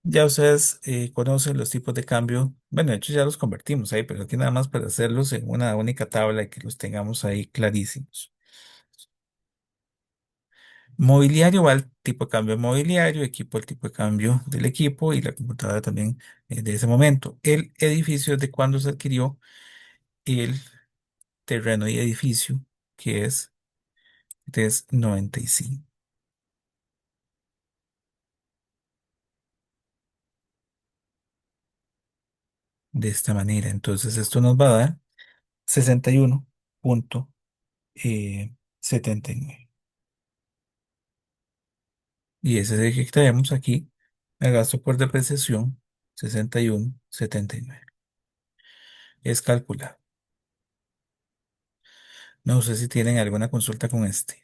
Ya ustedes conocen los tipos de cambio. Bueno, de hecho ya los convertimos ahí, pero aquí nada más para hacerlos en una única tabla y que los tengamos ahí clarísimos. Mobiliario va al tipo de cambio mobiliario, equipo el tipo de cambio del equipo y la computadora también de ese momento. El edificio es de cuando se adquirió el terreno y edificio, que es 95. De esta manera, entonces esto nos va a dar 61.79. Y ese es el que traemos aquí, el gasto por depreciación, 61.79. Es calculado. No sé si tienen alguna consulta con este.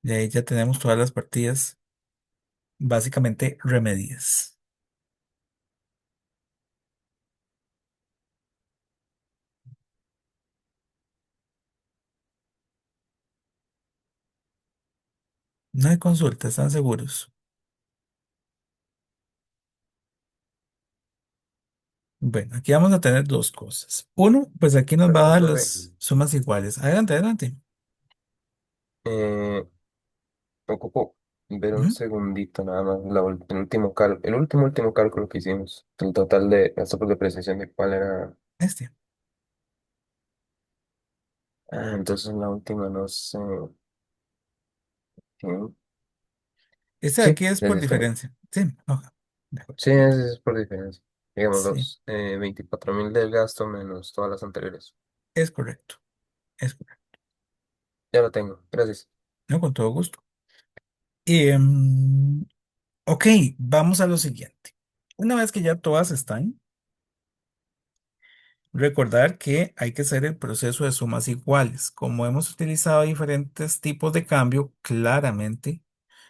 De ahí ya tenemos todas las partidas básicamente remedias. No hay consulta, ¿están seguros? Bueno, aquí vamos a tener dos cosas. Uno, pues aquí nos va a Perdón, dar profe. las sumas iguales. Adelante, adelante. Eh, Ocupo ver un Ujú. segundito nada más el último cálculo que hicimos. El total de gastos por depreciación de cuál era. Este. Entonces la última no sé. Sí, Este de sí, aquí es es por este. diferencia. Sí, ok. De acuerdo. Sí, es por diferencia. Digamos, Sí, 24.000 del gasto menos todas las anteriores. es correcto. Es correcto. Ya lo tengo, gracias. No, con todo gusto. Ok, vamos a lo siguiente. Una vez que ya todas están, recordar que hay que hacer el proceso de sumas iguales. Como hemos utilizado diferentes tipos de cambio, claramente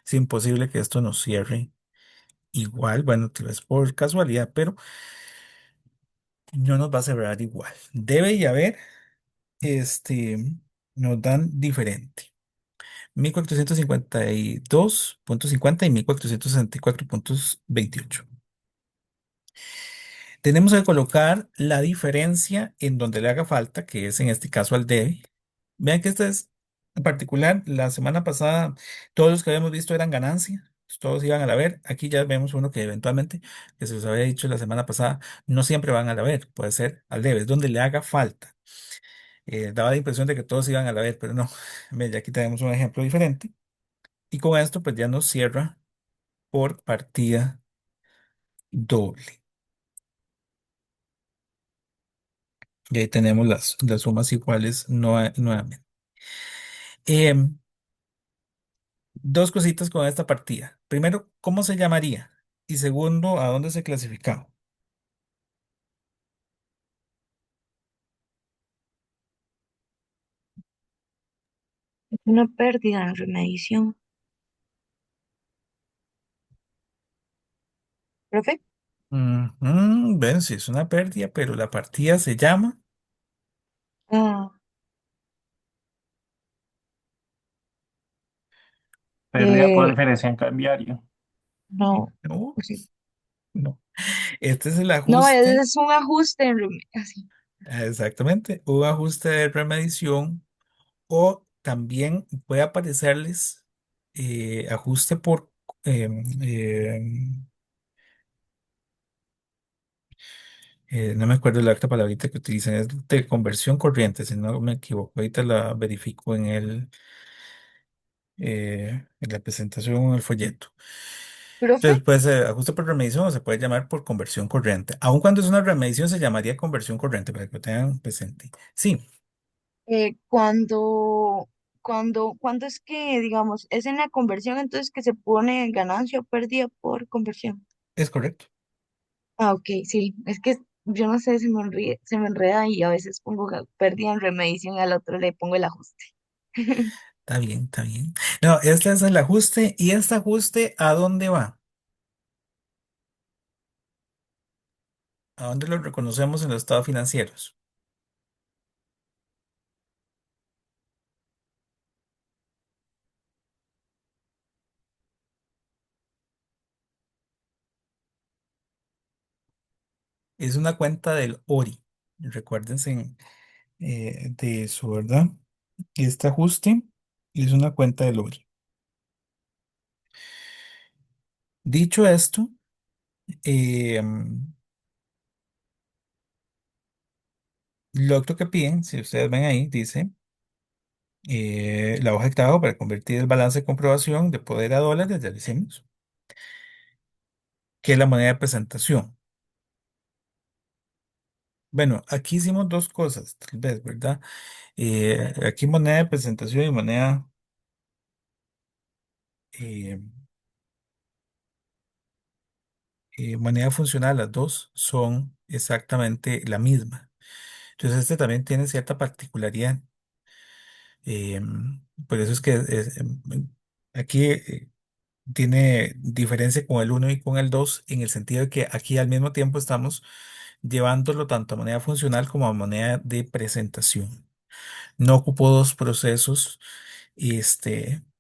es imposible que esto nos cierre igual. Bueno, tal vez por casualidad, pero no nos va a cerrar igual. Debe y haber, este, nos dan diferente. 1452.50 y 1464.28. Tenemos que colocar la diferencia en donde le haga falta, que es en este caso al debe. Vean que esta es en particular, la semana pasada todos los que habíamos visto eran ganancia, todos iban a la ver. Aquí ya vemos uno que eventualmente, que se os había dicho la semana pasada, no siempre van a la ver, puede ser al debe, es donde le haga falta. Daba la impresión de que todos iban a la ver, pero no. Ve, ya aquí tenemos un ejemplo diferente. Y con esto pues ya nos cierra por partida doble. Y ahí tenemos las sumas iguales nuevamente. Em, Dos cositas con esta partida. Primero, ¿cómo se llamaría? Y segundo, ¿a dónde se clasificaba? Es una pérdida en remediación. ¿Profe? Ven, sí es una pérdida, pero la partida se llama. Ah, Pérdida por eh, diferencia en cambiario. no, No, pues sí. no. Este es el No, ajuste. es un ajuste en así. Exactamente. Un ajuste de remediación. O también puede aparecerles ajuste por. em, em, no me acuerdo la otra palabrita que utilizan, es de conversión corriente, si no me equivoco. Ahorita la verifico en la presentación o en el folleto. ¿Profe? Entonces puede ser ajuste por remediación o se puede llamar por conversión corriente. Aun cuando es una remediación se llamaría conversión corriente para que lo tengan presente. Sí, Cuando, cuando es que, digamos, es en la conversión, entonces que se pone ganancia o pérdida por conversión. es correcto. Ah, ok, sí, es que yo no sé, se me enreda y a veces pongo pérdida en remediación y al otro le pongo el ajuste. Está bien, está bien. No, este es el ajuste. ¿Y este ajuste a dónde va? ¿A dónde lo reconocemos en los estados financieros? Es una cuenta del ORI. Recuérdense de eso, ¿verdad? Este ajuste es una cuenta del ORI. Dicho esto, lo otro que piden, si ustedes ven ahí, dice la hoja de trabajo para convertir el balance de comprobación de poder a dólares, ya lo hicimos, que es la moneda de presentación. Bueno, aquí hicimos dos cosas, tal vez, ¿verdad? Aquí moneda de presentación y eh, moneda funcional, las dos son exactamente la misma. Entonces, este también tiene cierta particularidad. Por eso es que aquí tiene diferencia con el uno y con el 2 en el sentido de que aquí al mismo tiempo estamos llevándolo tanto a moneda funcional como a moneda de presentación. No ocupó dos procesos,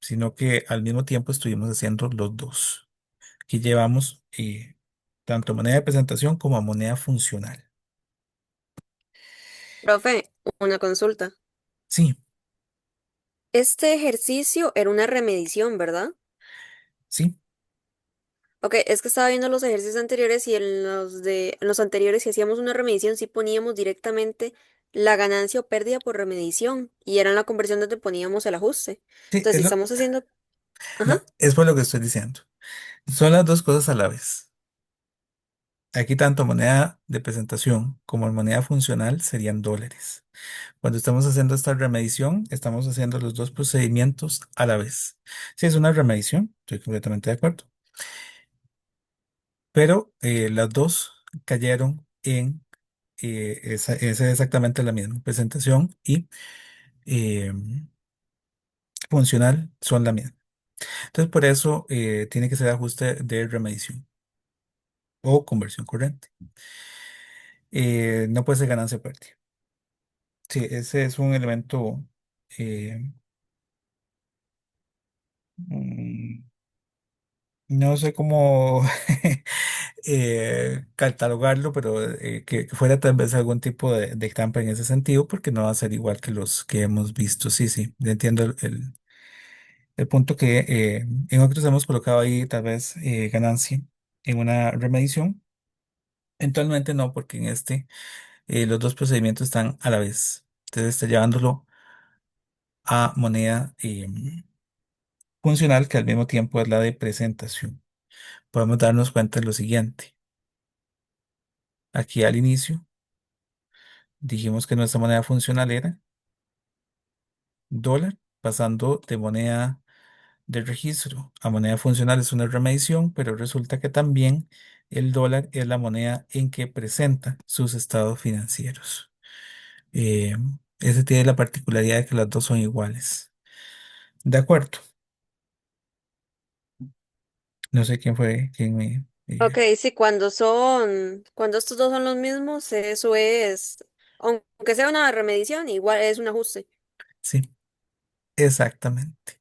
sino que al mismo tiempo estuvimos haciendo los dos. Aquí llevamos tanto moneda de presentación como a moneda funcional. Profe, una consulta. Sí, Este ejercicio era una remedición, ¿verdad? sí, Ok, es que estaba viendo los ejercicios anteriores y en los anteriores si hacíamos una remedición sí poníamos directamente la ganancia o pérdida por remedición y era en la conversión donde poníamos el ajuste. sí, Entonces, si estamos haciendo, ajá, no, es por lo que estoy diciendo. Son las dos cosas a la vez. Aquí tanto moneda de presentación como moneda funcional serían dólares. Cuando estamos haciendo esta remedición, estamos haciendo los dos procedimientos a la vez. Si es una remedición, estoy completamente de acuerdo, pero las dos cayeron en esa es exactamente la misma. Presentación y eh, funcional son la misma. Entonces, por eso tiene que ser ajuste de remedición o conversión corriente. No puede ser ganancia o pérdida. Sí, ese es un elemento, eh, mm, no sé cómo, catalogarlo, pero que fuera tal vez algún tipo de trampa en ese sentido, porque no va a ser igual que los que hemos visto. Sí, sí, entiendo el punto que en otros hemos colocado ahí tal vez ganancia en una remedición. Eventualmente no, porque en este los dos procedimientos están a la vez. Entonces está llevándolo a moneda funcional, que al mismo tiempo es la de presentación. Podemos darnos cuenta de lo siguiente. Aquí al inicio dijimos que nuestra moneda funcional era dólar, pasando de moneda de registro a moneda funcional es una remedición, pero resulta que también el dólar es la moneda en que presenta sus estados financieros. Eh, Ese tiene la particularidad de que las dos son iguales. De acuerdo. No sé quién fue quien me... Ok, sí, cuando estos dos son los mismos, eso es, aunque sea una remedición, igual es un ajuste. sí, exactamente.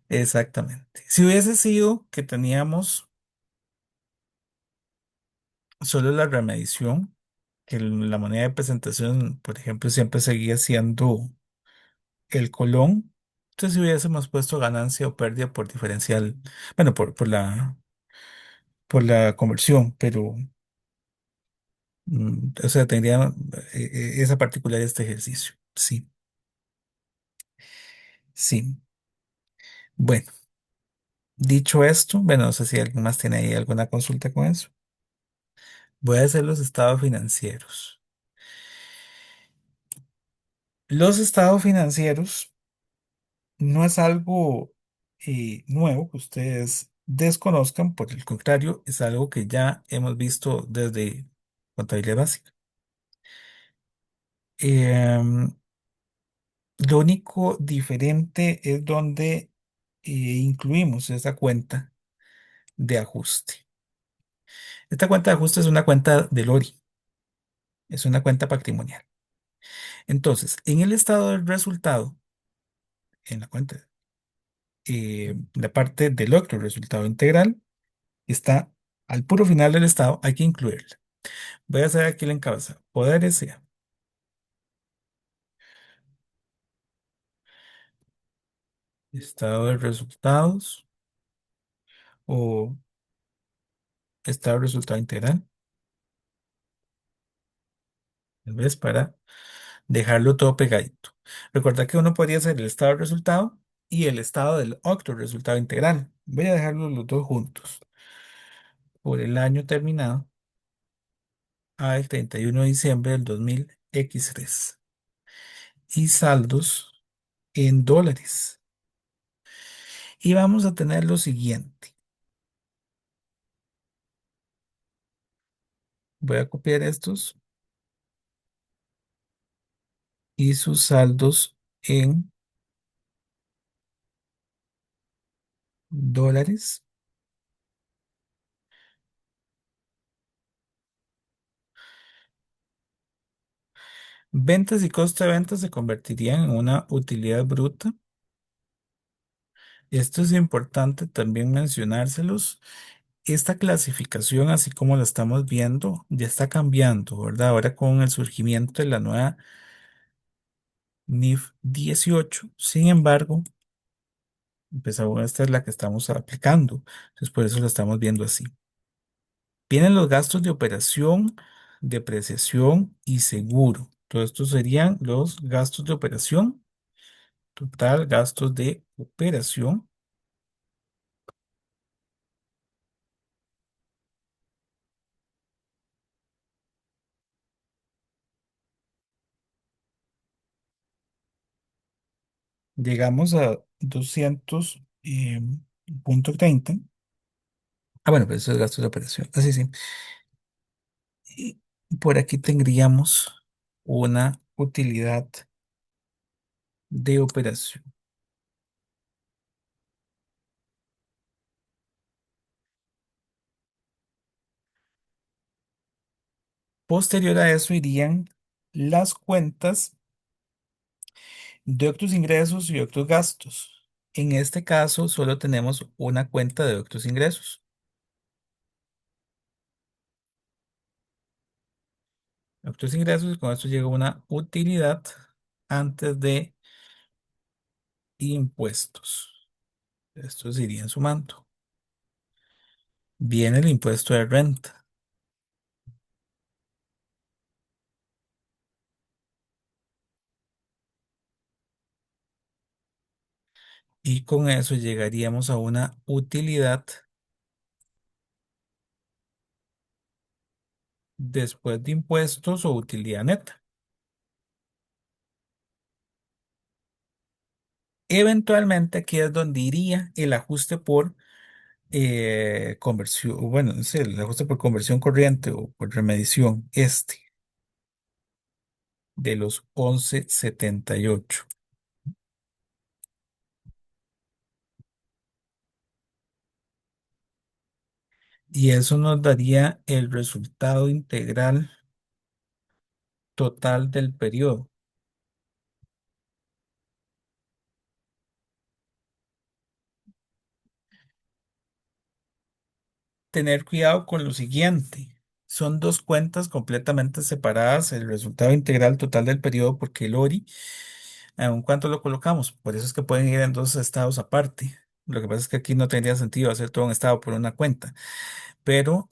Exactamente. Si hubiese sido que teníamos solo la remedición, que la moneda de presentación, por ejemplo, siempre seguía siendo el colón, entonces si hubiésemos puesto ganancia o pérdida por diferencial, bueno, por la conversión, pero, o sea, tendría esa particularidad de este ejercicio. Sí, sí. Bueno, dicho esto, bueno, no sé si alguien más tiene ahí alguna consulta con eso. Voy a hacer los estados financieros. Los estados financieros no es algo nuevo que ustedes desconozcan, por el contrario, es algo que ya hemos visto desde contabilidad básica. Em, lo único diferente es donde incluimos esa cuenta de ajuste. Esta cuenta de ajuste es una cuenta del ORI, es una cuenta patrimonial. Entonces, en el estado del resultado, en la cuenta, la parte del otro resultado integral, está al puro final del estado, hay que incluirla. Voy a hacer aquí el encabezado. Poderes sea estado de resultados o estado de resultado integral. Tal vez para dejarlo todo pegadito. Recuerda que uno podría hacer el estado de resultado y el estado del otro resultado integral. Voy a dejarlos los dos juntos por el año terminado al 31 de diciembre del 2000 x 3 y saldos en dólares. Y vamos a tener lo siguiente. Voy a copiar estos y sus saldos en dólares. Ventas y costo de ventas se convertirían en una utilidad bruta. Esto es importante también mencionárselos. Esta clasificación, así como la estamos viendo, ya está cambiando, ¿verdad? Ahora con el surgimiento de la nueva NIF 18. Sin embargo, pues aún esta es la que estamos aplicando. Entonces, por eso la estamos viendo así. Vienen los gastos de operación, depreciación y seguro. Todo esto serían los gastos de operación. Total, gastos de operación. Llegamos a 200.30. Ah, bueno, pues eso es gastos de operación. Así sí. Y por aquí tendríamos una utilidad de operación. Posterior a eso irían las cuentas de otros ingresos y otros gastos. En este caso, solo tenemos una cuenta de otros ingresos. Otros ingresos y con esto llega una utilidad antes de impuestos. Estos se irían sumando. Viene el impuesto de renta y con eso llegaríamos a una utilidad después de impuestos o utilidad neta. Eventualmente aquí es donde iría el ajuste por conversión, bueno, no sé, el ajuste por conversión corriente o por remedición de los 11,78. Y eso nos daría el resultado integral total del periodo. Tener cuidado con lo siguiente. Son dos cuentas completamente separadas, el resultado integral total del periodo, porque el ORI, ¿aun cuánto lo colocamos? Por eso es que pueden ir en dos estados aparte. Lo que pasa es que aquí no tendría sentido hacer todo un estado por una cuenta, pero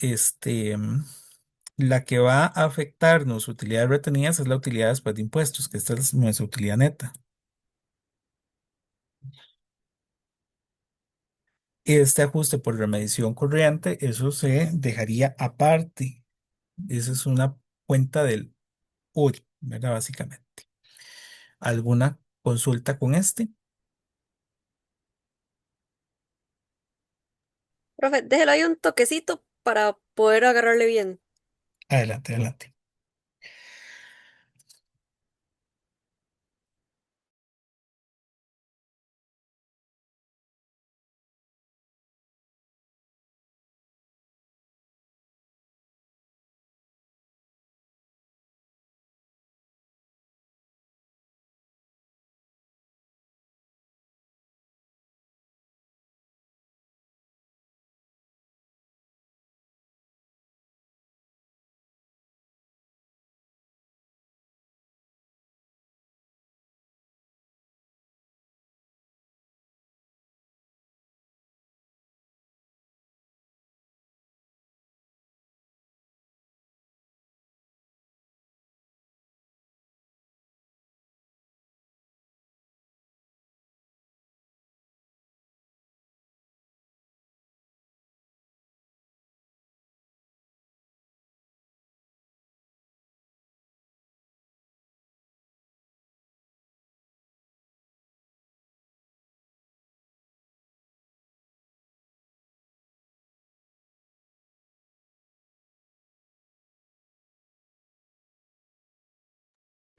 la que va a afectarnos utilidades retenidas es la utilidad después de impuestos, que esta es nuestra utilidad neta. Este ajuste por remediación corriente, eso se dejaría aparte. Esa es una cuenta del URI, ¿verdad? Básicamente. ¿Alguna consulta con este? Profe, déjelo ahí un toquecito para poder agarrarle bien. Adelante, adelante.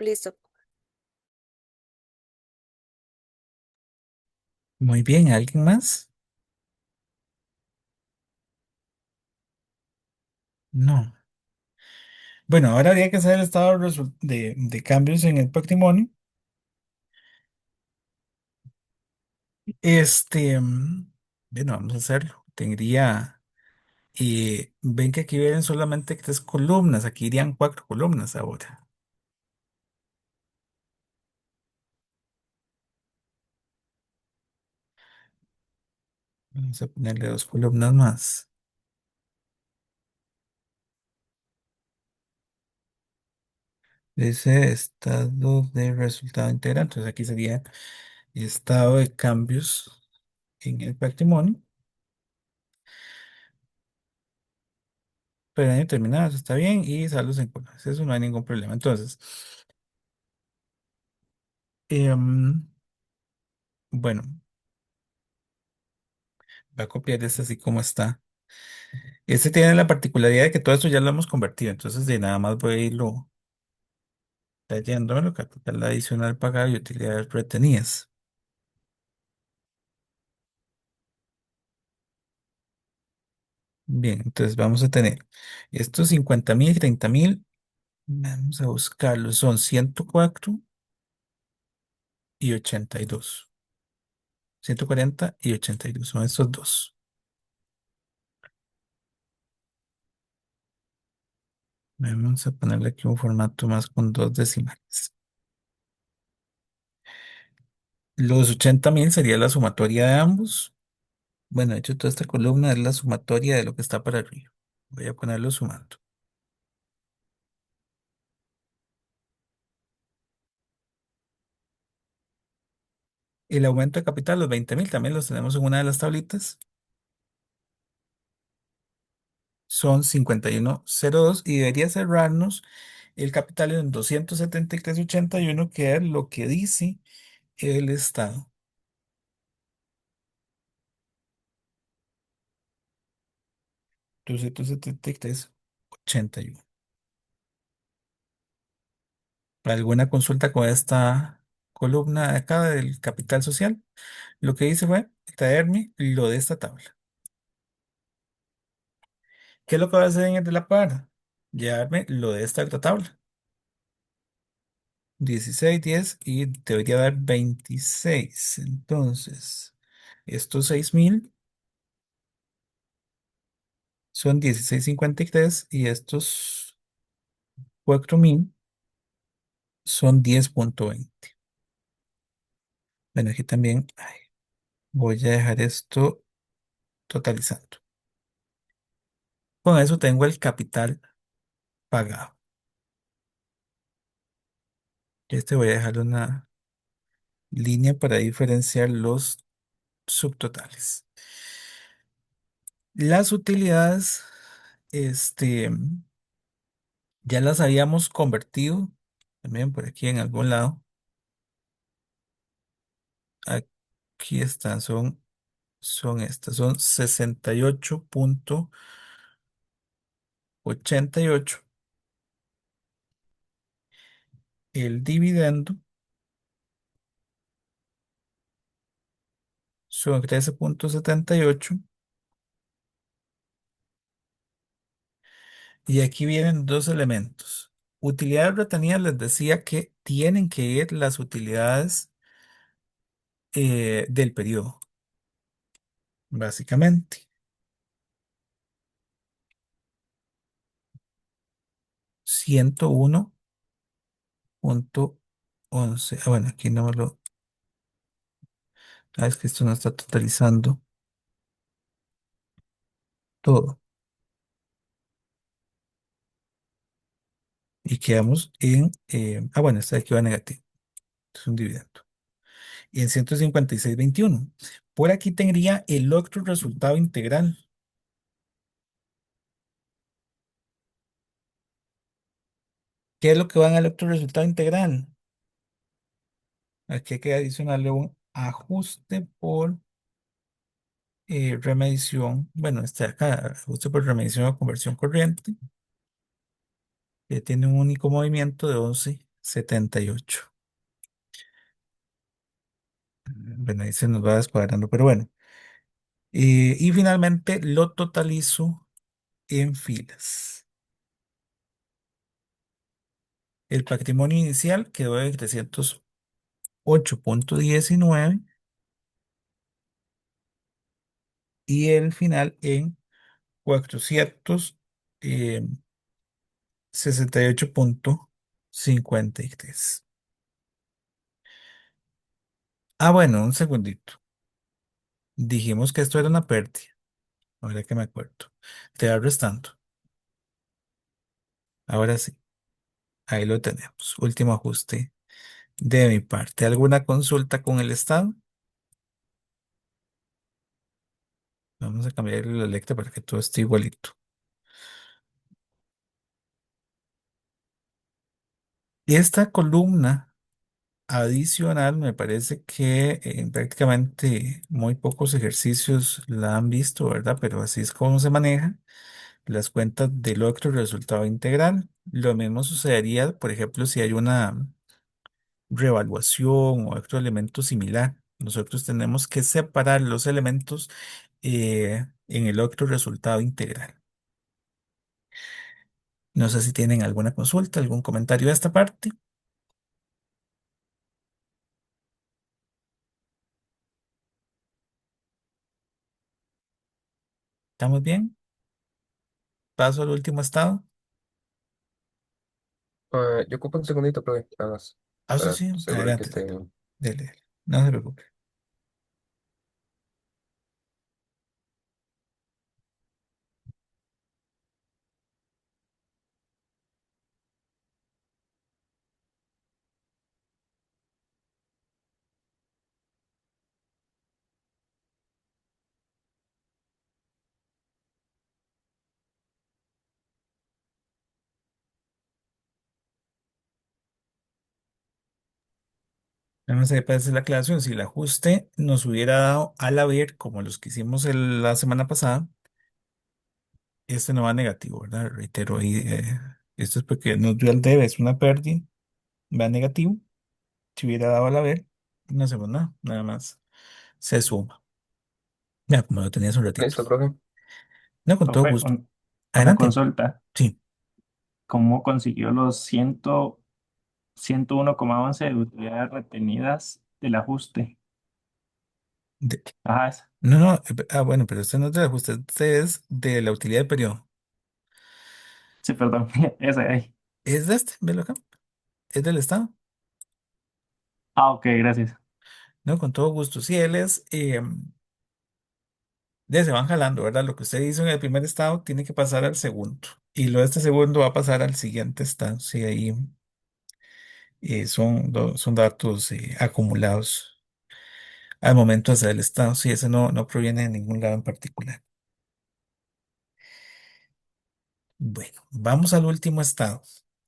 Listo. Muy bien, ¿alguien más? No. Bueno, ahora habría que hacer el estado de cambios en el patrimonio. Bueno, vamos a hacerlo. Ven que aquí vienen solamente tres columnas, aquí irían cuatro columnas ahora. Vamos a ponerle dos columnas más. Dice estado de resultado integral. Entonces aquí sería estado de cambios en el patrimonio. Pero año terminado, eso está bien. Y saldos en colores. Eso no hay ningún problema. Entonces, bueno, voy a copiar este así como está. Este tiene la particularidad de que todo esto ya lo hemos convertido. Entonces, de nada más voy a irlo leyéndolo. Capital adicional pagado y utilidades retenidas. Bien, entonces vamos a tener estos 50,000 y 30,000. Vamos a buscarlos. Son 104 y 82. 140 y 82. Son estos dos. Vamos a ponerle aquí un formato más con dos decimales. Los 80.000 sería la sumatoria de ambos. Bueno, de hecho, toda esta columna es la sumatoria de lo que está para arriba. Voy a ponerlo sumando. El aumento de capital, los 20.000, también los tenemos en una de las tablitas. Son 51.02 y debería cerrarnos el capital en 273.81, que es lo que dice el Estado. 273.81. ¿Alguna consulta con esta columna de acá del capital social? Lo que hice fue traerme lo de esta tabla. ¿Qué es lo que va a hacer en el de la par? Llevarme lo de esta otra tabla. 16, 10 y debería dar 26. Entonces, estos 6.000 son 16.53 y estos 4.000 son 10.20. Bueno, aquí también voy a dejar esto totalizando. Con eso tengo el capital pagado. Este voy a dejar una línea para diferenciar los subtotales. Las utilidades, este, ya las habíamos convertido también por aquí en algún lado. Aquí están, son estas, son 68.88. El dividendo son 13.78. Y aquí vienen dos elementos. Utilidades retenidas, les decía que tienen que ir las utilidades del periodo, básicamente. 101.11. Ah, bueno, aquí no lo. Es que esto no está totalizando todo. Y quedamos en. Bueno, este de aquí va negativo. Es un dividendo. Y en 156.21. Por aquí tendría el otro resultado integral. ¿Qué es lo que va en el otro resultado integral? Aquí hay que adicionarle un ajuste por remediación. Bueno, este de acá, ajuste por remediación o conversión corriente, que tiene un único movimiento de 11.78. Bueno, ahí se nos va descuadrando, pero bueno. Y finalmente lo totalizo en filas. El patrimonio inicial quedó en 308.19 y el final en 468.53. Bueno, un segundito. Dijimos que esto era una pérdida. Ahora que me acuerdo. Te va restando. Ahora sí. Ahí lo tenemos. Último ajuste de mi parte. ¿Alguna consulta con el Estado? Vamos a cambiar la letra para que todo esté igualito. Y esta columna adicional me parece que en prácticamente muy pocos ejercicios la han visto, ¿verdad? Pero así es como se maneja las cuentas del otro resultado integral. Lo mismo sucedería, por ejemplo, si hay una revaluación o otro elemento similar. Nosotros tenemos que separar los elementos en el otro resultado integral. No sé si tienen alguna consulta, algún comentario de esta parte. ¿Estamos bien? Paso al último estado. Yo ocupo un segundito, profe, nada más, Ah, eso para sí, asegurar que adelante, esté adelante. bien. Dele, dele. No se preocupe. Nada más ahí para hacer la aclaración. Si el ajuste nos hubiera dado al haber, como los que hicimos la semana pasada, este no va negativo, ¿verdad? Reitero, ahí, esto es porque nos dio al debe, es una pérdida, va negativo. Si hubiera dado al haber, no hacemos nada, nada más se suma. Ya, como lo tenía hace un ratito. ¿Listo, profe? No, con todo Profe, gusto. una Adelante. consulta. Sí. ¿Cómo consiguió los 101,11 de utilidades retenidas del ajuste? De- Ajá, no, no, bueno, pero este no es del ajuste, este es de la utilidad de periodo. sí, perdón, ese ahí. Es de este, velo acá, es del Estado. Ah, ok, gracias. No, con todo gusto. Sí, él es, se van jalando, ¿verdad? Lo que usted hizo en el primer estado tiene que pasar al segundo. Y lo de este segundo va a pasar al siguiente estado. Sí, ahí son datos acumulados al momento de hacer el estado. Sí, ese no proviene de ningún lado en particular. Bueno, vamos al último estado.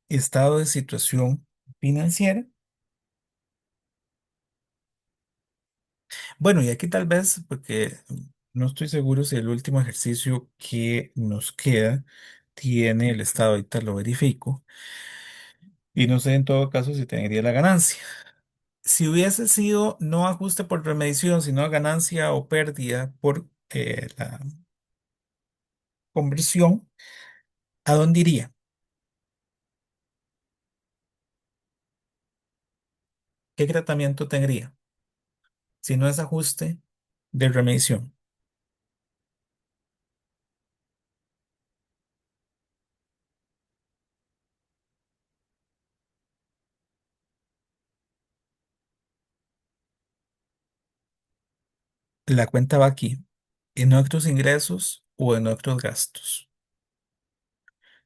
Estado de situación financiera. Bueno, y aquí tal vez, porque no estoy seguro si el último ejercicio que nos queda tiene el estado, ahorita lo verifico, y no sé en todo caso si tendría la ganancia. Si hubiese sido no ajuste por remediación, sino ganancia o pérdida por la conversión, ¿a dónde iría? ¿Qué tratamiento tendría? Si no es ajuste de remediación. La cuenta va aquí, en otros ingresos o en otros gastos.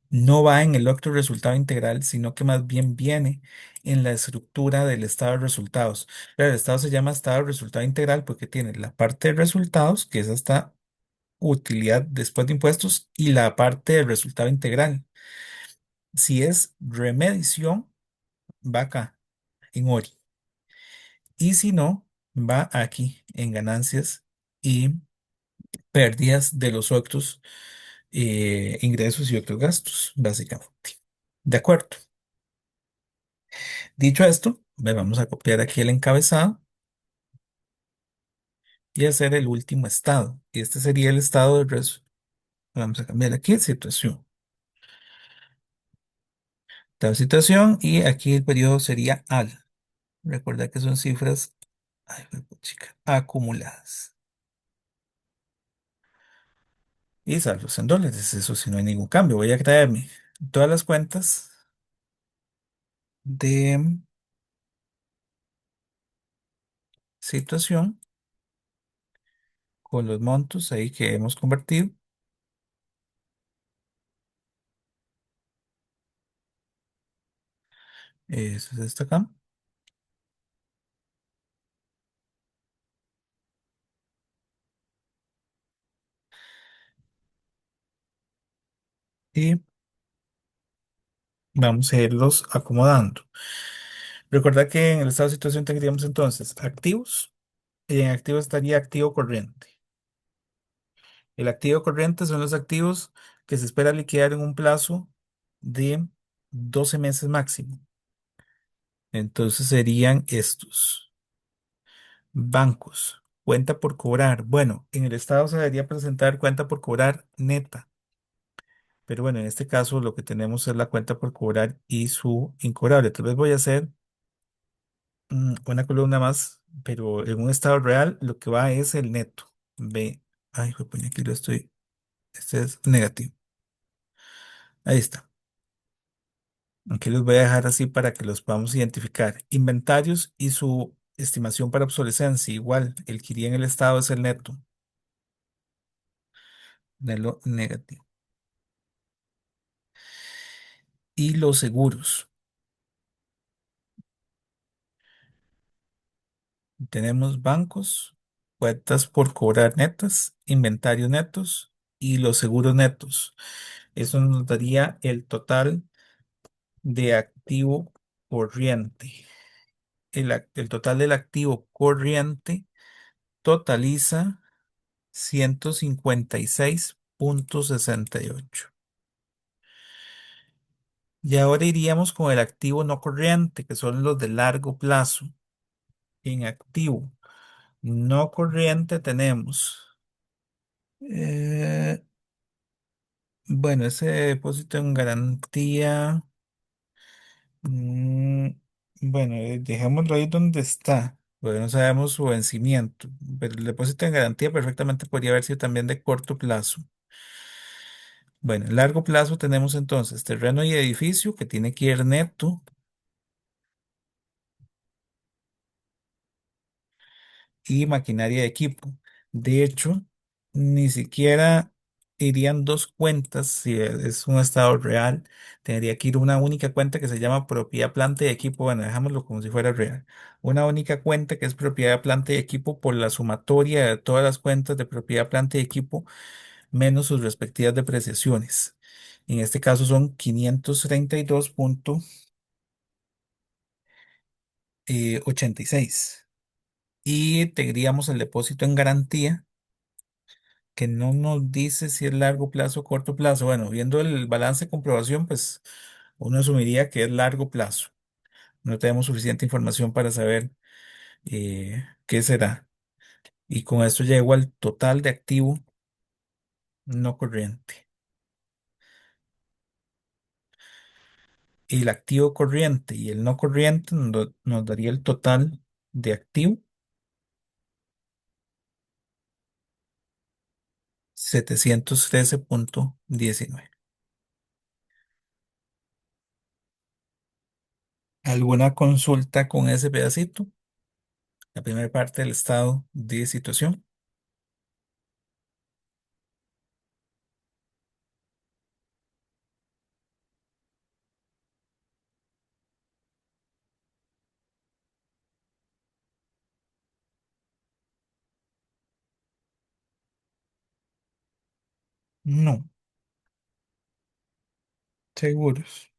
No va en el otro resultado integral, sino que más bien viene en la estructura del estado de resultados. Pero el estado se llama estado de resultado integral porque tiene la parte de resultados, que es esta utilidad después de impuestos, y la parte del resultado integral. Si es remediación, va acá, en ORI. Y si no, va aquí, en ganancias y pérdidas de los otros ingresos y otros gastos, básicamente. ¿De acuerdo? Dicho esto, vamos a copiar aquí el encabezado y hacer el último estado. Y este sería el estado de vamos a cambiar aquí situación. Tal situación y aquí el periodo sería al. Recuerda que son cifras ay, chica, acumuladas. Y saldos en dólares, eso si no hay ningún cambio. Voy a traerme todas las cuentas de situación con los montos ahí que hemos convertido. Eso es esto acá. Y vamos a irlos acomodando. Recuerda que en el estado de situación tendríamos entonces activos y en activos estaría activo corriente. El activo corriente son los activos que se espera liquidar en un plazo de 12 meses máximo. Entonces serían estos. Bancos. Cuenta por cobrar. Bueno, en el estado se debería presentar cuenta por cobrar neta. Pero bueno, en este caso lo que tenemos es la cuenta por cobrar y su incobrable. Tal vez voy a hacer una columna más, pero en un estado real lo que va es el neto. Ve, ay, pues aquí lo estoy. Este es negativo. Ahí está. Aquí los voy a dejar así para que los podamos identificar. Inventarios y su estimación para obsolescencia. Igual, el que iría en el estado es el neto de lo negativo. Y los seguros. Tenemos bancos, cuentas por cobrar netas, inventarios netos y los seguros netos. Eso nos daría el total de activo corriente. El total del activo corriente totaliza 156,68. Y ahora iríamos con el activo no corriente, que son los de largo plazo. En activo no corriente tenemos, eh, bueno, ese depósito en garantía, mm, bueno, dejémoslo ahí donde está, porque no sabemos su vencimiento, pero el depósito en garantía perfectamente podría haber sido también de corto plazo. Bueno, en largo plazo tenemos entonces terreno y edificio que tiene que ir neto y maquinaria de equipo. De hecho, ni siquiera irían dos cuentas si es un estado real. Tendría que ir una única cuenta que se llama propiedad, planta y equipo. Bueno, dejámoslo como si fuera real. Una única cuenta que es propiedad, planta y equipo por la sumatoria de todas las cuentas de propiedad, planta y equipo menos sus respectivas depreciaciones. En este caso son 532,86. Y tendríamos el depósito en garantía que no nos dice si es largo plazo o corto plazo. Bueno, viendo el balance de comprobación, pues uno asumiría que es largo plazo. No tenemos suficiente información para saber qué será. Y con esto llego al total de activo no corriente. El activo corriente y el no corriente nos daría el total de activo 713,19. ¿Alguna consulta con ese pedacito? La primera parte del estado de situación. No, seguros.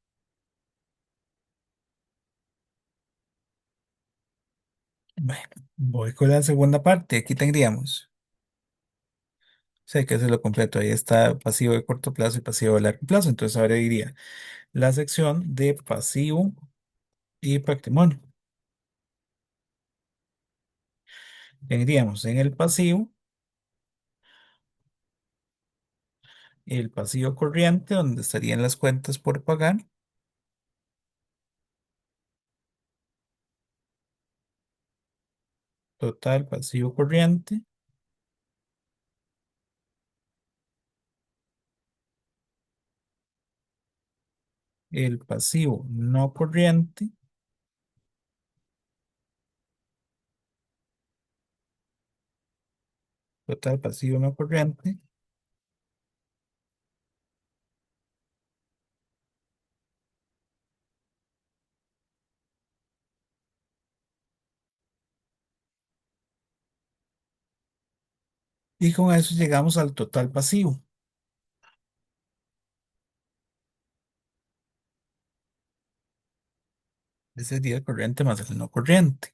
Bueno, voy con la segunda parte. Aquí tendríamos. Sé que eso es lo completo. Ahí está pasivo de corto plazo y pasivo de largo plazo. Entonces ahora diría la sección de pasivo y patrimonio. Tendríamos en el pasivo corriente, donde estarían las cuentas por pagar, total pasivo corriente, el pasivo no corriente, total pasivo no corriente, y con eso llegamos al total pasivo. Ese sería el corriente más el no corriente.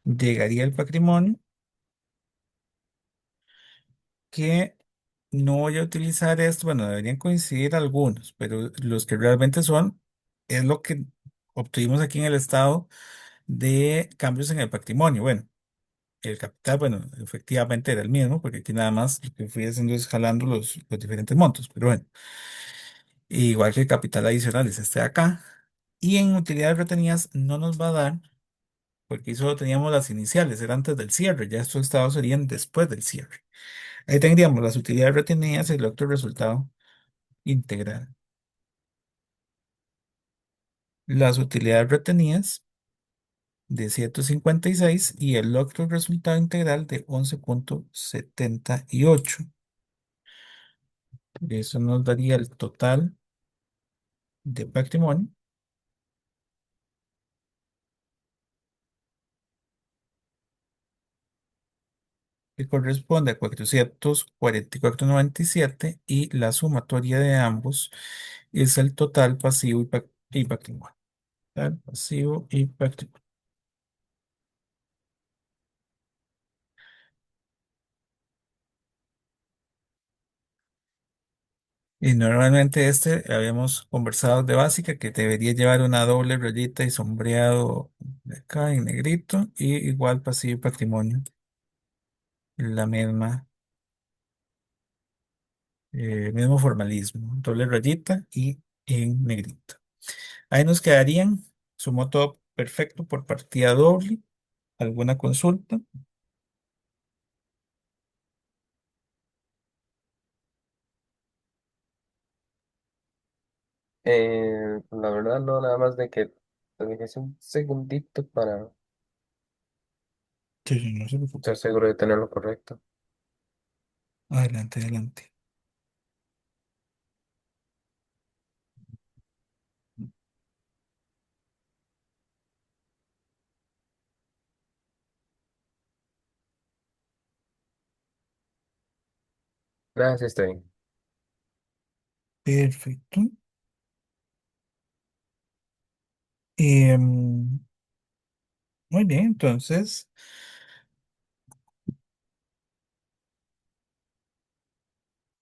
Llegaría el patrimonio, que no voy a utilizar esto, bueno, deberían coincidir algunos, pero los que realmente son, es lo que obtuvimos aquí en el estado de cambios en el patrimonio. Bueno, el capital, bueno, efectivamente era el mismo, porque aquí nada más lo que fui haciendo es jalando los diferentes montos, pero bueno, igual que el capital adicional es este de acá. Y en utilidades retenidas no nos va a dar porque ahí solo teníamos las iniciales, era antes del cierre, ya estos estados serían después del cierre. Ahí tendríamos las utilidades retenidas y el otro resultado integral. Las utilidades retenidas de 156 y el otro resultado integral de 11,78. Eso nos daría el total de patrimonio que corresponde a 444,97 y la sumatoria de ambos es el total pasivo y patrimonio. Total pasivo y patrimonio. Y normalmente habíamos conversado de básica que debería llevar una doble rayita y sombreado de acá en negrito y igual pasivo y patrimonio. La misma, mismo formalismo, doble rayita y en negrito. Ahí nos quedarían, sumó todo perfecto por partida doble. ¿Alguna consulta? La verdad no, nada más de que te dejé un segundito para Sí, sí, no se estar preocupe. seguro de tener lo correcto. Adelante, adelante. Gracias, está bien. Perfecto. Em, muy bien, entonces.